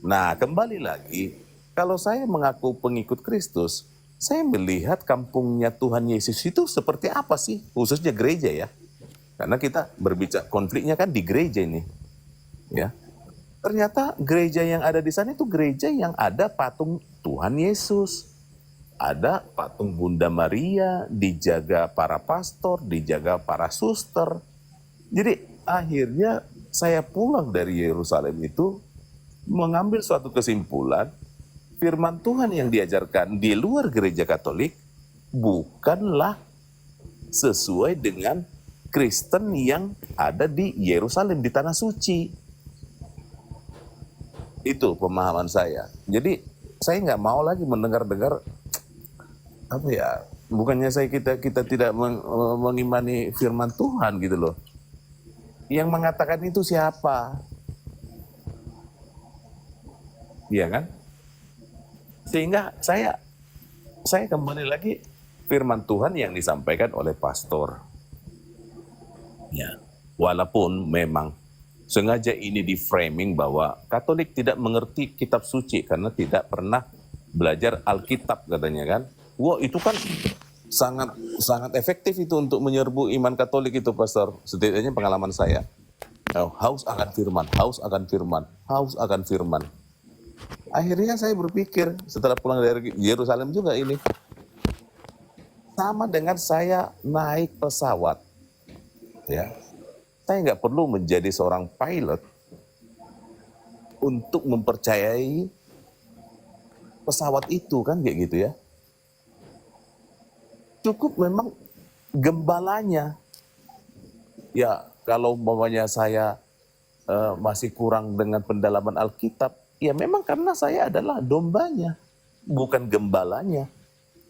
Nah, kembali lagi, kalau saya mengaku pengikut Kristus, saya melihat kampungnya Tuhan Yesus itu seperti apa sih, khususnya gereja ya. Karena kita berbicara konfliknya kan di gereja ini. Ya. Ternyata gereja yang ada di sana itu gereja yang ada patung Tuhan Yesus. Ada patung Bunda Maria, dijaga para pastor, dijaga para suster. Jadi akhirnya saya pulang dari Yerusalem itu mengambil suatu kesimpulan, firman Tuhan yang diajarkan di luar gereja Katolik bukanlah sesuai dengan Kristen yang ada di Yerusalem, di Tanah Suci. Itu pemahaman saya. Jadi saya nggak mau lagi mendengar-dengar apa ya, bukannya kita tidak mengimani firman Tuhan gitu loh. Yang mengatakan itu siapa? Iya kan? Sehingga saya kembali lagi firman Tuhan yang disampaikan oleh pastor. Ya, walaupun memang sengaja ini di framing bahwa Katolik tidak mengerti kitab suci karena tidak pernah belajar Alkitab katanya kan. Wah, itu kan sangat efektif itu untuk menyerbu iman Katolik itu, Pastor. Setidaknya pengalaman saya. Haus akan firman, haus akan firman, haus akan firman. Akhirnya saya berpikir setelah pulang dari Yerusalem juga ini sama dengan saya naik pesawat. Ya, saya nggak perlu menjadi seorang pilot untuk mempercayai pesawat itu kan kayak gitu ya. Cukup memang gembalanya. Ya, kalau umpamanya saya masih kurang dengan pendalaman Alkitab, ya memang karena saya adalah dombanya, bukan gembalanya.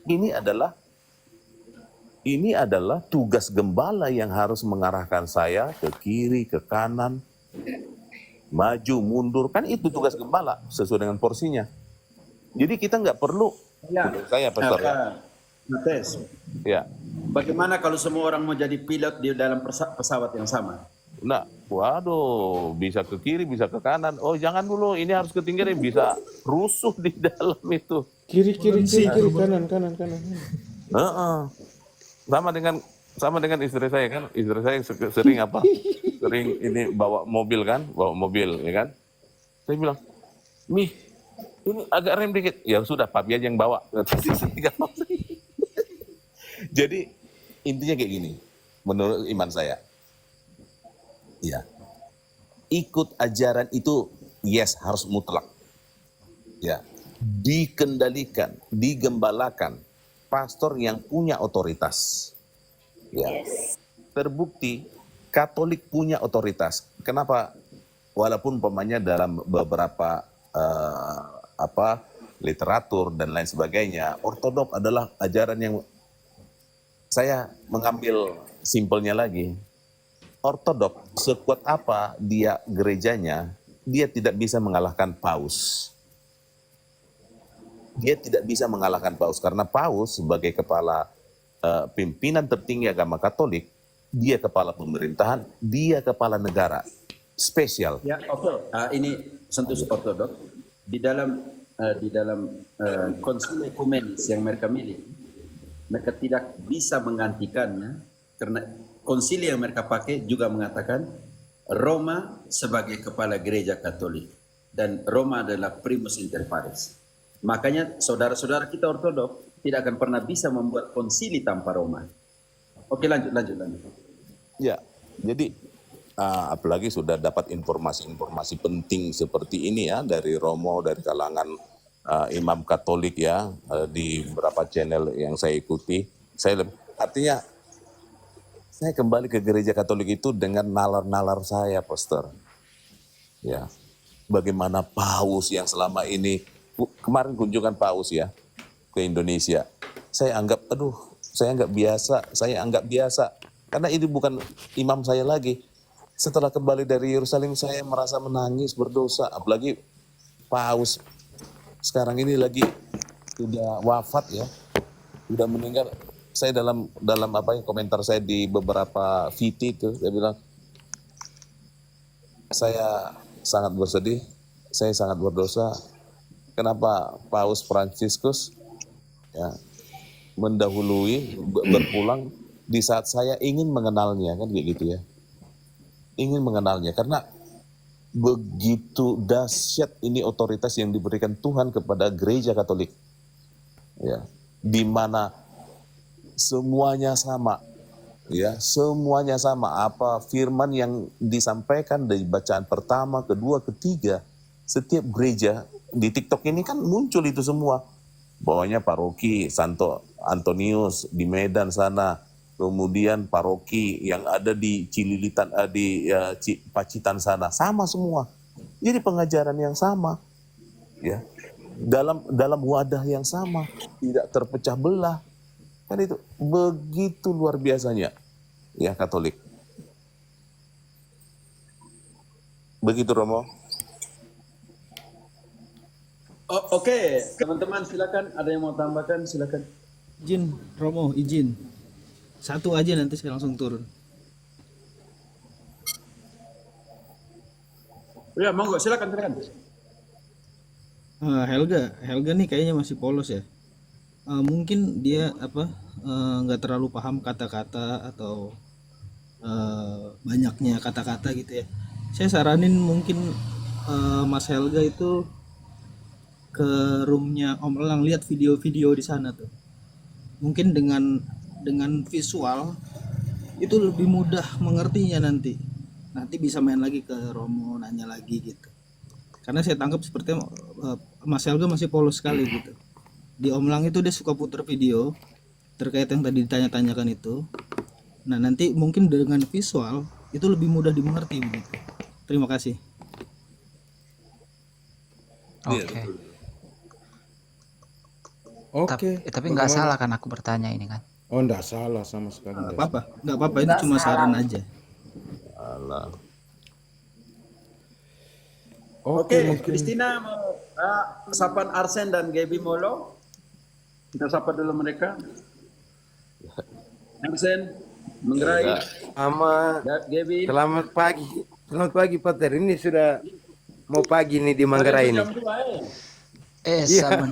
Ini adalah tugas gembala yang harus mengarahkan saya ke kiri, ke kanan, maju, mundur. Kan itu tugas gembala sesuai dengan porsinya. Jadi kita nggak perlu, saya Pastor ya. Mates, Ya. bagaimana kalau semua orang mau jadi pilot di dalam pesawat yang sama? Nah, waduh, bisa ke kiri, bisa ke kanan. Oh, jangan dulu, ini harus ketinggian, bisa rusuh di dalam itu. Kiri, kanan. Heeh. Sama dengan istri saya kan, istri saya sering sering ini bawa mobil ya kan. Saya bilang, "Mih, ini agak rem dikit." Ya sudah, papi aja yang bawa. Jadi intinya kayak gini, menurut iman saya. Ya. Ikut ajaran itu yes harus mutlak. Ya. Dikendalikan, digembalakan pastor yang punya otoritas. Ya. Terbukti Katolik punya otoritas. Kenapa? Walaupun umpamanya dalam beberapa literatur dan lain sebagainya, ortodok adalah ajaran yang saya mengambil simpelnya lagi. Ortodok sekuat apa dia gerejanya, dia tidak bisa mengalahkan paus. Dia tidak bisa mengalahkan paus karena paus sebagai kepala pimpinan tertinggi agama Katolik, dia kepala pemerintahan, dia kepala negara spesial. Ya, oke. Ini sentus ortodok di dalam konsili ekumenis yang mereka miliki, mereka tidak bisa menggantikannya karena konsili yang mereka pakai juga mengatakan Roma sebagai kepala gereja Katolik dan Roma adalah primus inter pares. Makanya saudara-saudara kita ortodok tidak akan pernah bisa membuat konsili tanpa Roma. Oke, lanjut. Ya, jadi apalagi sudah dapat informasi-informasi penting seperti ini ya dari Romo, dari kalangan imam Katolik ya, di beberapa channel yang saya ikuti. Artinya saya kembali ke gereja Katolik itu dengan nalar-nalar saya, Pastor. Ya, bagaimana paus yang selama ini kemarin kunjungan paus ya ke Indonesia. saya anggap, aduh, saya anggap biasa. Karena ini bukan imam saya lagi. Setelah kembali dari Yerusalem, saya merasa menangis, berdosa. Apalagi Paus sekarang ini lagi sudah wafat ya, sudah meninggal. Saya dalam apa ya, komentar saya di beberapa VT itu, saya bilang, saya sangat bersedih, saya sangat berdosa. Kenapa Paus Fransiskus ya mendahului berpulang di saat saya ingin mengenalnya, kan kayak gitu ya, ingin mengenalnya, karena begitu dahsyat ini otoritas yang diberikan Tuhan kepada gereja Katolik, ya, di mana semuanya sama, ya, semuanya sama. Apa firman yang disampaikan dari bacaan pertama, kedua, ketiga, setiap gereja di TikTok ini kan muncul itu semua. Bawahnya paroki Santo Antonius di Medan sana, kemudian paroki yang ada di Cililitan, di Pacitan sana, sama semua. Jadi pengajaran yang sama, ya, dalam wadah yang sama, tidak terpecah belah. Kan itu begitu luar biasanya, ya, Katolik. Begitu, Romo. Oke, teman-teman silakan, ada yang mau tambahkan silakan. Izin, Romo, izin. Satu aja nanti saya langsung turun. Ya, monggo silakan. Helga nih kayaknya masih polos ya. Mungkin dia nggak terlalu paham kata-kata atau banyaknya kata-kata gitu ya. Saya saranin mungkin Mas Helga itu ke roomnya Om Elang, lihat video-video di sana tuh. Mungkin dengan visual itu lebih mudah mengertinya nanti. Nanti bisa main lagi ke Romo, nanya lagi gitu. Karena saya tangkap sepertinya Mas Helga masih polos sekali gitu. Di Om Elang itu dia suka putar video terkait yang tadi ditanya-tanyakan itu. Nah, nanti mungkin dengan visual itu lebih mudah dimengerti begitu. Terima kasih. Oke. Oke. Tapi nggak salah kan aku bertanya ini kan? Oh, enggak salah sama sekali. Nggak apa-apa, ini cuma saran aja. Alah. Oke, Christina mau sapan Arsen dan Gaby Molo. Kita sapa dulu mereka. Arsen, Menggerai, Sama dan Gaby. selamat pagi. Selamat pagi, Pater. Ini sudah mau pagi nih di Manggarai ini. Jam 2, Iya.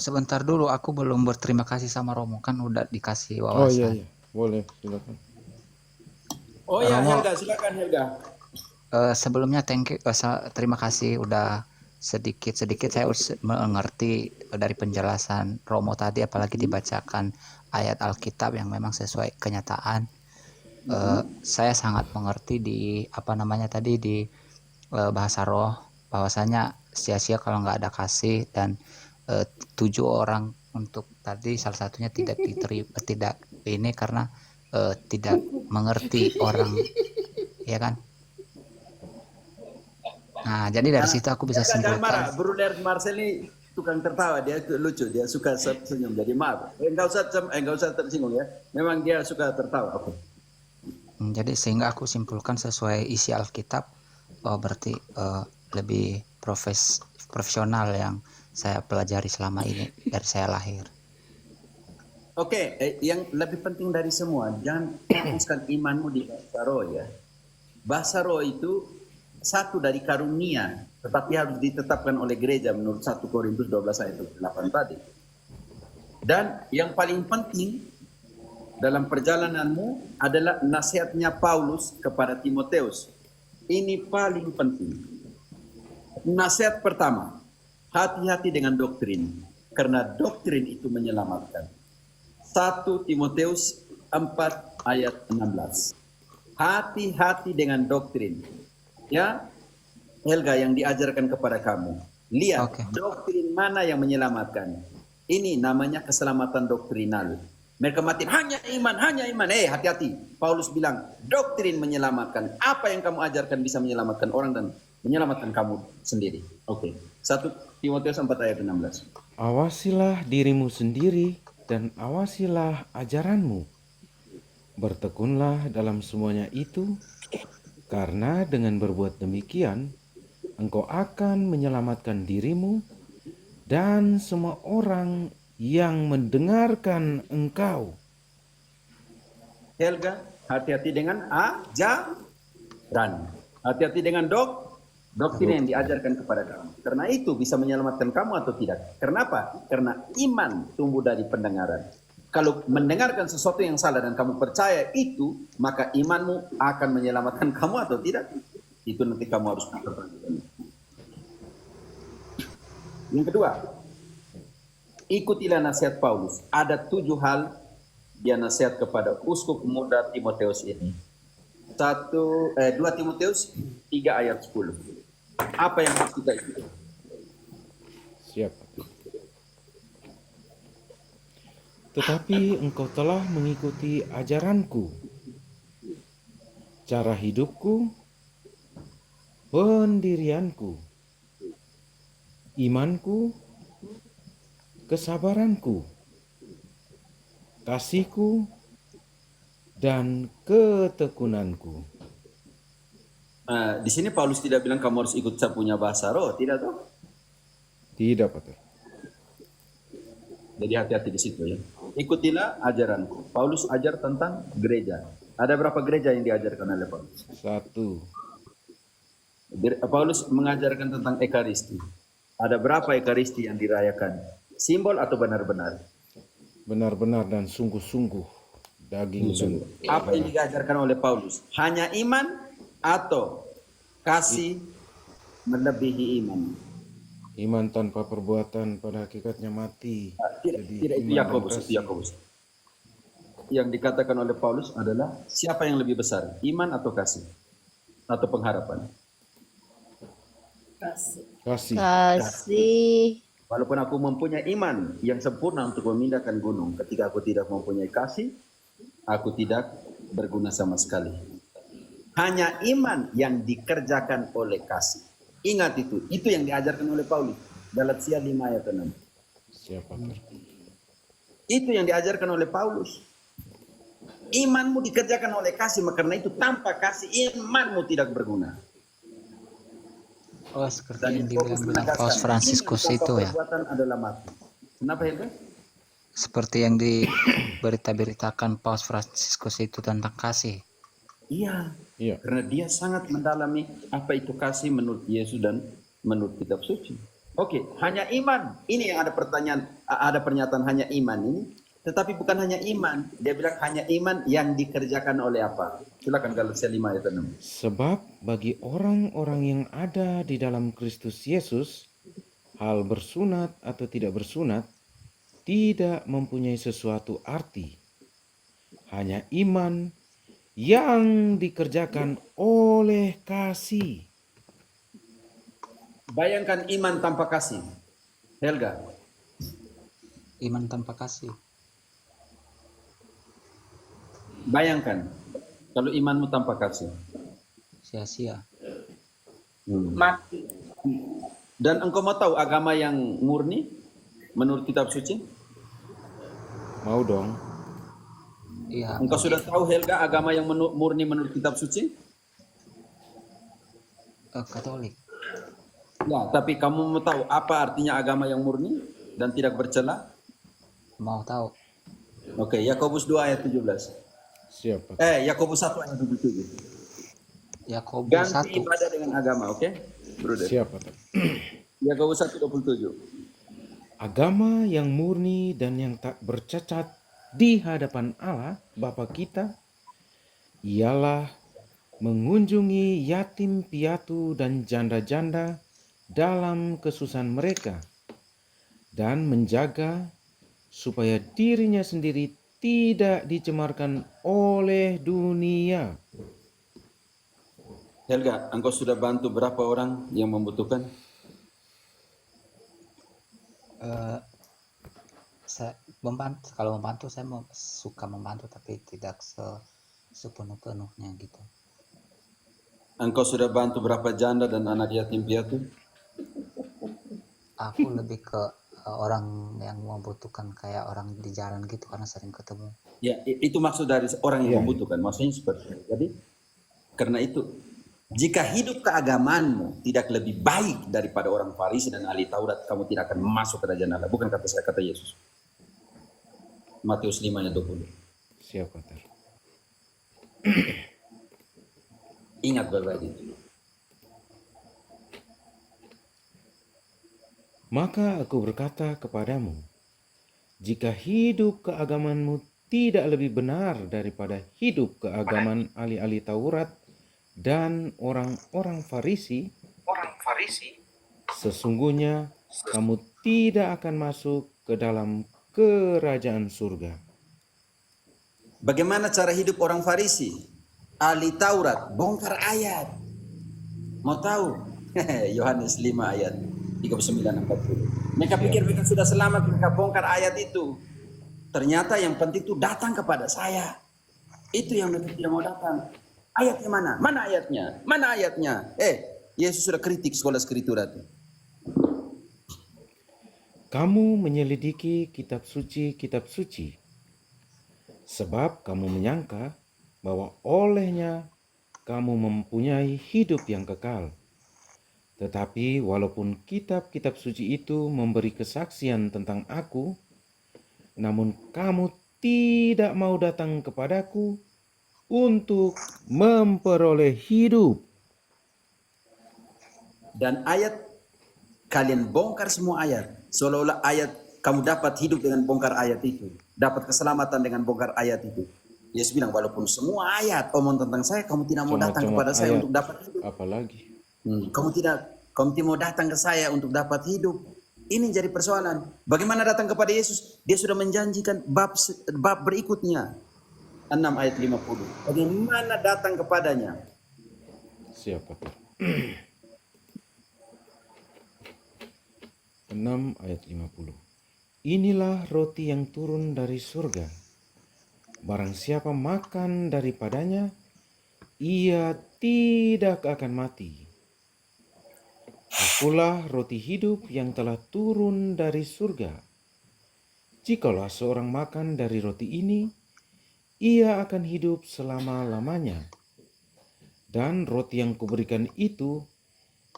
Sebentar dulu, aku belum berterima kasih sama Romo, kan udah dikasih Oh iya, wawasan. boleh, silakan. Oh ya, Romo. Helga, silakan Helga. Sebelumnya terima kasih udah sedikit saya mengerti dari penjelasan Romo tadi, apalagi dibacakan ayat Alkitab yang memang sesuai kenyataan. Saya sangat mengerti di bahasa roh, bahwasanya sia-sia kalau nggak ada kasih, dan 7 orang untuk tadi salah satunya tidak ini karena tidak mengerti orang, ya kan? Nah, jadi dari situ aku bisa Jangan marah, simpulkan. Bruder Marcel ini tukang tertawa, dia lucu, dia suka senyum. Jadi maaf, enggak usah tersinggung ya. Memang dia suka tertawa. Oke. Jadi sehingga aku simpulkan sesuai isi Alkitab, berarti lebih profesional yang saya pelajari selama ini dari saya lahir. Oke, yang lebih penting dari semua, jangan fokuskan imanmu di bahasa roh ya. Bahasa roh itu satu dari karunia, tetapi harus ditetapkan oleh gereja menurut 1 Korintus 12 ayat 8 tadi. Dan yang paling penting dalam perjalananmu adalah nasihatnya Paulus kepada Timoteus. Ini paling penting. Nasihat pertama, hati-hati dengan doktrin, karena doktrin itu menyelamatkan. 1 Timoteus 4 ayat 16. Hati-hati dengan doktrin. Ya, Helga, yang diajarkan kepada kamu. Lihat, doktrin mana yang menyelamatkan. Ini namanya keselamatan doktrinal. Mereka mati hanya iman. Hati-hati. Paulus bilang, doktrin menyelamatkan. Apa yang kamu ajarkan bisa menyelamatkan orang dan menyelamatkan kamu sendiri. Oke. 1 Timoteus 4 ayat 16. Awasilah dirimu sendiri dan awasilah ajaranmu. Bertekunlah dalam semuanya itu, karena dengan berbuat demikian, engkau akan menyelamatkan dirimu dan semua orang yang mendengarkan engkau. Helga, hati-hati dengan ajaran. Hati-hati dengan doktrin yang diajarkan kepada kamu. Karena itu bisa menyelamatkan kamu atau tidak. Kenapa? Karena iman tumbuh dari pendengaran. Kalau mendengarkan sesuatu yang salah dan kamu percaya itu, maka imanmu akan menyelamatkan kamu atau tidak. Itu nanti kamu harus perhatikan. Yang kedua, ikutilah nasihat Paulus. Ada 7 hal dia nasihat kepada uskup muda Timoteus ini. 2 Timoteus 3 ayat 10. Apa yang harus kita ikuti? Siap. Tetapi engkau telah mengikuti ajaranku, cara hidupku, pendirianku, imanku, kesabaranku, kasihku, dan ketekunanku. Di sini Paulus tidak bilang kamu harus ikut saya punya bahasa roh, tidak toh? Tidak, Pater. Jadi hati-hati di situ ya. Ikutilah ajaranku. Paulus ajar tentang gereja. Ada berapa gereja yang diajarkan oleh Paulus? 1. Paulus mengajarkan tentang ekaristi. Ada berapa ekaristi yang dirayakan? Simbol atau benar-benar? Benar-benar dan sungguh-sungguh daging dan Apa yang diajarkan oleh Paulus? Hanya iman atau kasih melebihi iman? iman tanpa perbuatan pada hakikatnya mati. Tidak, Jadi tidak, itu iman dan Yakobus, itu kasih. Yakobus. Yang dikatakan oleh Paulus adalah siapa yang lebih besar, iman atau kasih atau pengharapan? Kasih. Kasih. Walaupun aku mempunyai iman yang sempurna untuk memindahkan gunung, ketika aku tidak mempunyai kasih, aku tidak berguna sama sekali. Hanya iman yang dikerjakan oleh kasih. Ingat itu yang diajarkan oleh Paulus. Galatia 5 ayat 6. Siap, Pater. Itu yang diajarkan oleh Paulus. Imanmu dikerjakan oleh kasih, karena itu tanpa kasih imanmu tidak berguna. Oh, seperti Dan yang Paulus dibilang menegaskan, Paus Franciscus iman tanpa itu ya. perbuatan adalah mati. Kenapa itu? Seperti yang diberitakan Paus Franciscus itu tentang kasih. Iya, Iya. karena dia sangat mendalami apa itu kasih menurut Yesus dan menurut kitab suci. Oke, hanya iman. Ini yang ada pertanyaan, ada pernyataan hanya iman ini. Tetapi bukan hanya iman. Dia bilang hanya iman yang dikerjakan oleh apa? Silakan Galatia 5 ayat 6. Sebab bagi orang-orang yang ada di dalam Kristus Yesus, hal bersunat atau tidak bersunat tidak mempunyai sesuatu arti. Hanya iman yang dikerjakan oleh kasih. Bayangkan iman tanpa kasih. Helga, Iman tanpa kasih. bayangkan kalau imanmu tanpa kasih. Sia-sia. Mati. Dan engkau mau tahu agama yang murni menurut kitab suci? Mau dong? Iya. Engkau sudah tahu Helga agama yang murni menurut kitab suci? Katolik. Ya, tapi kamu mau tahu apa artinya agama yang murni dan tidak bercela? Mau tahu? Oke, Yakobus 2 ayat 17. Siap, Pater. Yakobus 1 ayat 27. Yakobus Ganti 1. ibadah dengan agama, oke? Brother. Siap, Pater. Yakobus 1 27. Agama yang murni dan yang tak bercacat di hadapan Allah Bapa kita ialah mengunjungi yatim piatu dan janda-janda dalam kesusahan mereka dan menjaga supaya dirinya sendiri tidak dicemarkan oleh dunia. Helga, engkau sudah bantu berapa orang yang membutuhkan? Saya membantu, kalau membantu saya suka membantu, tapi tidak sepenuh-penuhnya gitu. Engkau sudah bantu berapa janda dan anak yatim piatu? Aku lebih ke orang yang membutuhkan kayak orang di jalan gitu karena sering ketemu. Ya, itu maksud dari orang yang Iya. membutuhkan. Maksudnya seperti itu. Jadi, karena itu, jika hidup keagamanmu tidak lebih baik daripada orang Farisi dan ahli Taurat, kamu tidak akan masuk ke kerajaan Allah. Bukan kata saya, kata Yesus. Matius 5 ayat 20. Siap, Pater. Ingat baik-baik itu. Maka aku berkata kepadamu, jika hidup keagamanmu tidak lebih benar daripada hidup keagaman ahli-ahli Taurat dan orang-orang Farisi, sesungguhnya kamu tidak akan masuk ke dalam kerajaan surga. Bagaimana cara hidup orang Farisi? Ahli Taurat, bongkar ayat. Mau tahu? Yohanes 5 ayat 39-40. Mereka pikir mereka sudah selamat, mereka bongkar ayat itu. Ternyata yang penting itu datang kepada saya. Itu yang mereka tidak mau datang. Ayatnya mana? Mana ayatnya? Mana ayatnya? Yesus sudah kritik sekolah skritura itu. Kamu menyelidiki kitab suci, sebab kamu menyangka bahwa olehnya kamu mempunyai hidup yang kekal. Tetapi walaupun kitab-kitab suci itu memberi kesaksian tentang aku, namun kamu tidak mau datang kepadaku untuk memperoleh hidup. Dan ayat, kalian bongkar semua ayat. Seolah-olah ayat, kamu dapat hidup dengan bongkar ayat itu. Dapat keselamatan dengan bongkar ayat itu. Yesus bilang, walaupun semua ayat omong tentang saya, kamu tidak mau datang kepada saya untuk dapat hidup. Apalagi? Kamu tidak mau datang ke saya untuk dapat hidup. Ini jadi persoalan. Bagaimana datang kepada Yesus? Dia sudah menjanjikan bab berikutnya. 6 ayat 50. Bagaimana datang kepadanya? Siapa tuh? 6 ayat 50. Inilah roti yang turun dari surga. Barang siapa makan daripadanya, ia tidak akan mati. Akulah roti hidup yang telah turun dari surga. Jikalau seorang makan dari roti ini, ia akan hidup selama-lamanya. Dan roti yang kuberikan itu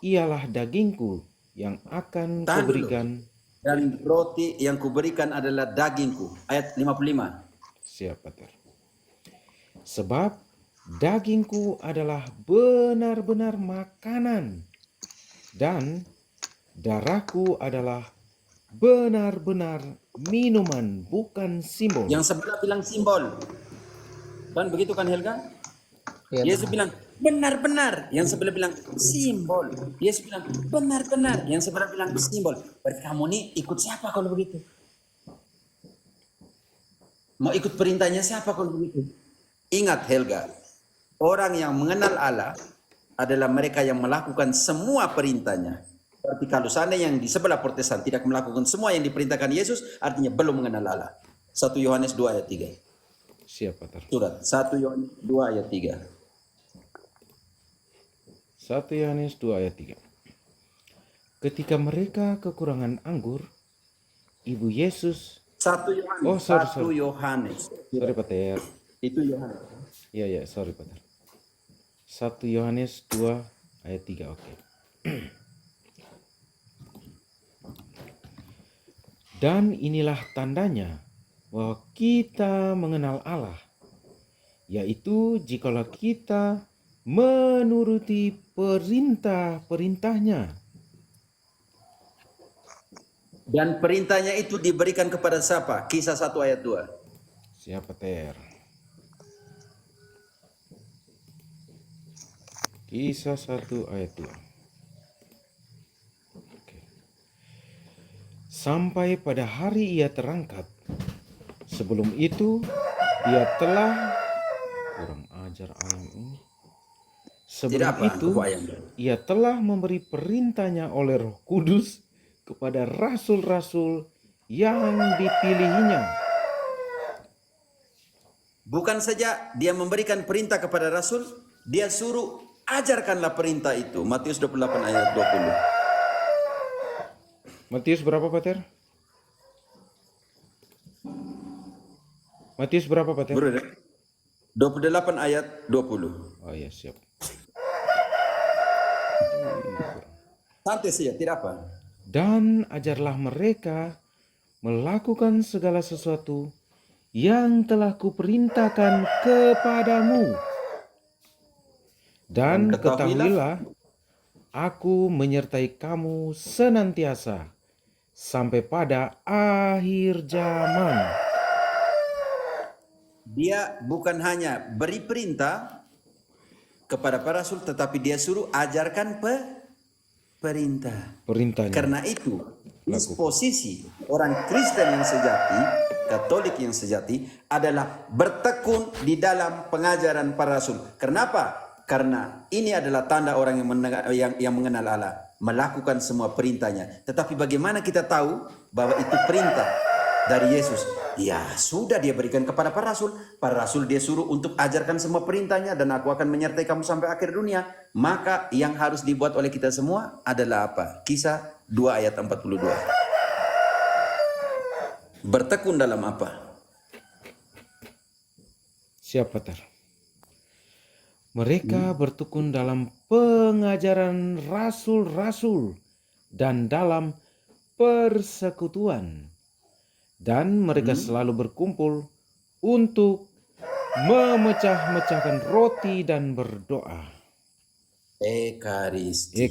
ialah dagingku yang akan Tahan dulu. kuberikan. Dan roti yang kuberikan adalah dagingku. Ayat 55. Siap, Pater. Sebab dagingku adalah benar-benar makanan, dan darahku adalah benar-benar minuman, bukan simbol. Yang sebelah bilang simbol. Kan begitu kan Helga? Iya, Yesus bilang benar-benar. Yang sebelah bilang simbol. Yesus bilang benar-benar. Yang sebelah bilang simbol. Berarti kamu nih ikut siapa kalau begitu? Mau ikut perintahnya siapa kalau begitu? Ingat Helga, orang yang mengenal Allah adalah mereka yang melakukan semua perintahnya. Berarti kalau sana yang di sebelah Protestan tidak melakukan semua yang diperintahkan Yesus, artinya belum mengenal Allah. 1 Yohanes 2 ayat 3. Siap, Pater. Surat 1 Yohanes 2 ayat 3. 1 Yohanes 2 ayat 3. Ketika mereka kekurangan anggur, Ibu Yesus... 1 Yohanes. Oh, sorry. 1 Yohanes. Sorry, Pater. Itu Yohanes. Ya, sorry, Pater. 1 Yohanes 2 ayat 3, oke. Dan inilah tandanya bahwa kita mengenal Allah, yaitu jikalau kita menuruti perintah-perintahnya. Dan perintahnya itu diberikan kepada siapa? Kisah 1 ayat 2. Siapa, Ter? Kisah 1 ayat 2. Oke. Sampai pada hari ia terangkat. Sebelum itu, ia telah kurang ajar ayam ini. Sebelum itu, ia telah memberi perintahnya oleh Roh Kudus kepada rasul-rasul yang dipilihinya. Bukan saja dia memberikan perintah kepada rasul, dia suruh ajarkanlah perintah itu. Matius 28 ayat 20. Matius berapa, Pater? Matius berapa, Pater? Bruder. 28 ayat 20. Oh ya, siap. Santai saja, tidak apa. Dan ajarlah mereka melakukan segala sesuatu yang telah kuperintahkan kepadamu. Dan ketahuilah, aku menyertai kamu senantiasa sampai pada akhir zaman. Dia bukan hanya beri perintah kepada para rasul, tetapi dia suruh ajarkan perintah. Perintahnya. Karena itu, disposisi orang Kristen yang sejati, Katolik yang sejati adalah bertekun di dalam pengajaran para rasul. Kenapa? Karena ini adalah tanda orang yang mengenal Allah, melakukan semua perintahnya. Tetapi bagaimana kita tahu bahwa itu perintah dari Yesus? Ya sudah, dia berikan kepada para rasul. Para rasul dia suruh untuk ajarkan semua perintahnya, dan aku akan menyertai kamu sampai akhir dunia. Maka yang harus dibuat oleh kita semua adalah apa? Kisah 2 ayat 42. Bertekun dalam apa? Siapa, Pater? Mereka bertekun dalam pengajaran rasul-rasul dan dalam persekutuan. Dan mereka selalu berkumpul untuk memecah-mecahkan roti dan berdoa. Ekaristi.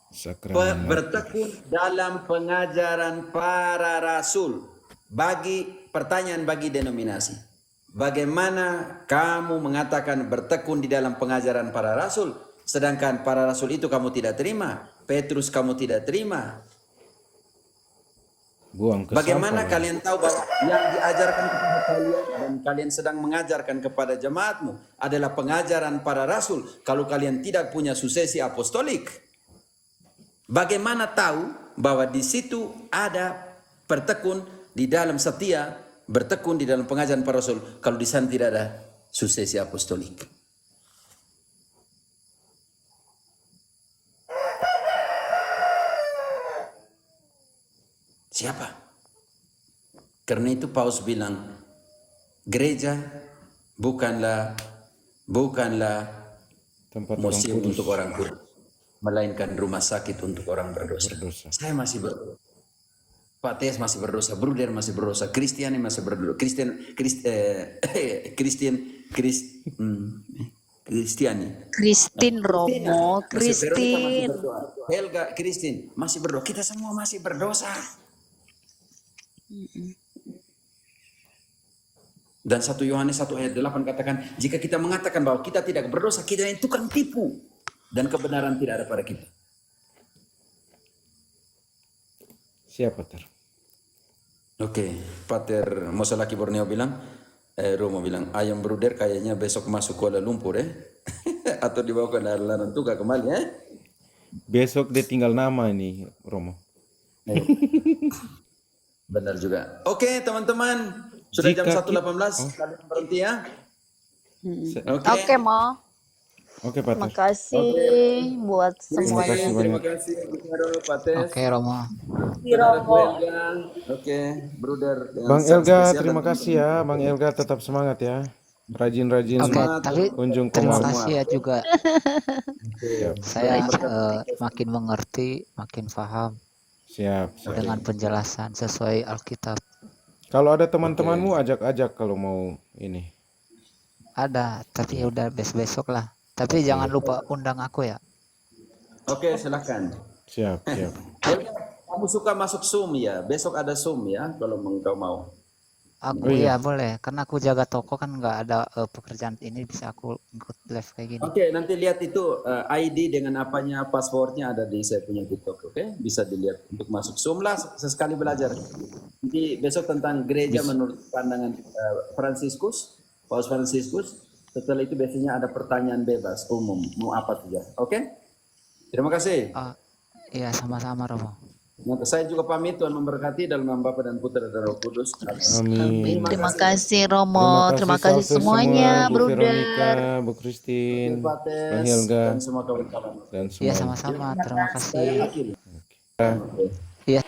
Sakramen. Bertekun dalam pengajaran para rasul. Pertanyaan bagi denominasi. Bagaimana kamu mengatakan bertekun di dalam pengajaran para rasul, sedangkan para rasul itu kamu tidak terima, Petrus kamu tidak terima? Buang ke Bagaimana sampah. kalian tahu bahwa yang diajarkan kepada kalian dan kalian sedang mengajarkan kepada jemaatmu adalah pengajaran para rasul, kalau kalian tidak punya suksesi apostolik? Bagaimana tahu bahwa di situ ada bertekun di dalam setia, bertekun di dalam pengajaran para rasul, kalau di sana tidak ada suksesi apostolik? Siapa? Karena itu Paus bilang, gereja bukanlah Tempat orang museum kudus. untuk orang kudus, melainkan rumah sakit untuk orang berdosa. Saya masih berdosa. Pak Tes masih berdosa, Bruder masih berdosa, Kristiani masih berdosa, Kristiani. Kristin Romo, Kristin. Helga, Kristin masih berdosa. Kita semua masih berdosa. Dan 1 Yohanes 1 ayat 8 katakan, jika kita mengatakan bahwa kita tidak berdosa, kita yang tukang tipu dan kebenaran tidak ada pada kita. Siapa, Pater? Oke, Pater Mosalaki Borneo bilang, Romo bilang, ayam Bruder kayaknya besok masuk Kuala Lumpur atau dibawa ke Larantuka kembali Besok dia tinggal nama ini, Romo. Benar juga. Oke, teman-teman, sudah jam 1.18, kalian berhenti ya. Oke, Mo. Oke, Terima Pater. kasih buat Terima kasih semuanya. banyak. Terima kasih, Pak Tes. Oke, Romo. Oke, Bruder. dengan Bang sangat Elga, spesial terima dan kasih ya. Bang Elga tetap semangat ya. Rajin-rajin Oke, tapi kunjung ke terima Malang. kasih ya juga. Siap, Saya makin mengerti, makin paham siap. dengan penjelasan sesuai Alkitab. Kalau ada teman-temanmu ajak-ajak kalau mau ini. Ada, tapi ya udah besok lah. Tapi jangan lupa undang aku ya. Oke, silakan. Siap, siap. Helga, kamu suka masuk Zoom ya? Besok ada Zoom ya, kalau engkau mau. Aku ya boleh, karena aku jaga toko kan nggak ada pekerjaan ini, bisa aku ikut live kayak gini. Oke, nanti lihat itu ID dengan apanya, passwordnya ada di saya punya TikTok, oke? Bisa dilihat untuk masuk Zoom lah, sesekali belajar. Nanti besok tentang gereja menurut pandangan Fransiskus, Paus Fransiskus. Setelah itu biasanya ada pertanyaan bebas, umum, mau apa saja, oke? Terima kasih. Iya, sama-sama Romo. Nah, saya juga pamit, Tuhan memberkati dalam nama Bapa dan Putra dan Roh Kudus. Amin. Terima kasih Romo, terima kasih Salve semuanya, semua, Bu Bruder. Veronica, Bu Christine, Pak Tes, Bang Helga, dan semua kawan-kawan. dan Iya, semua. sama-sama. Terima kasih. Akhir. Iya.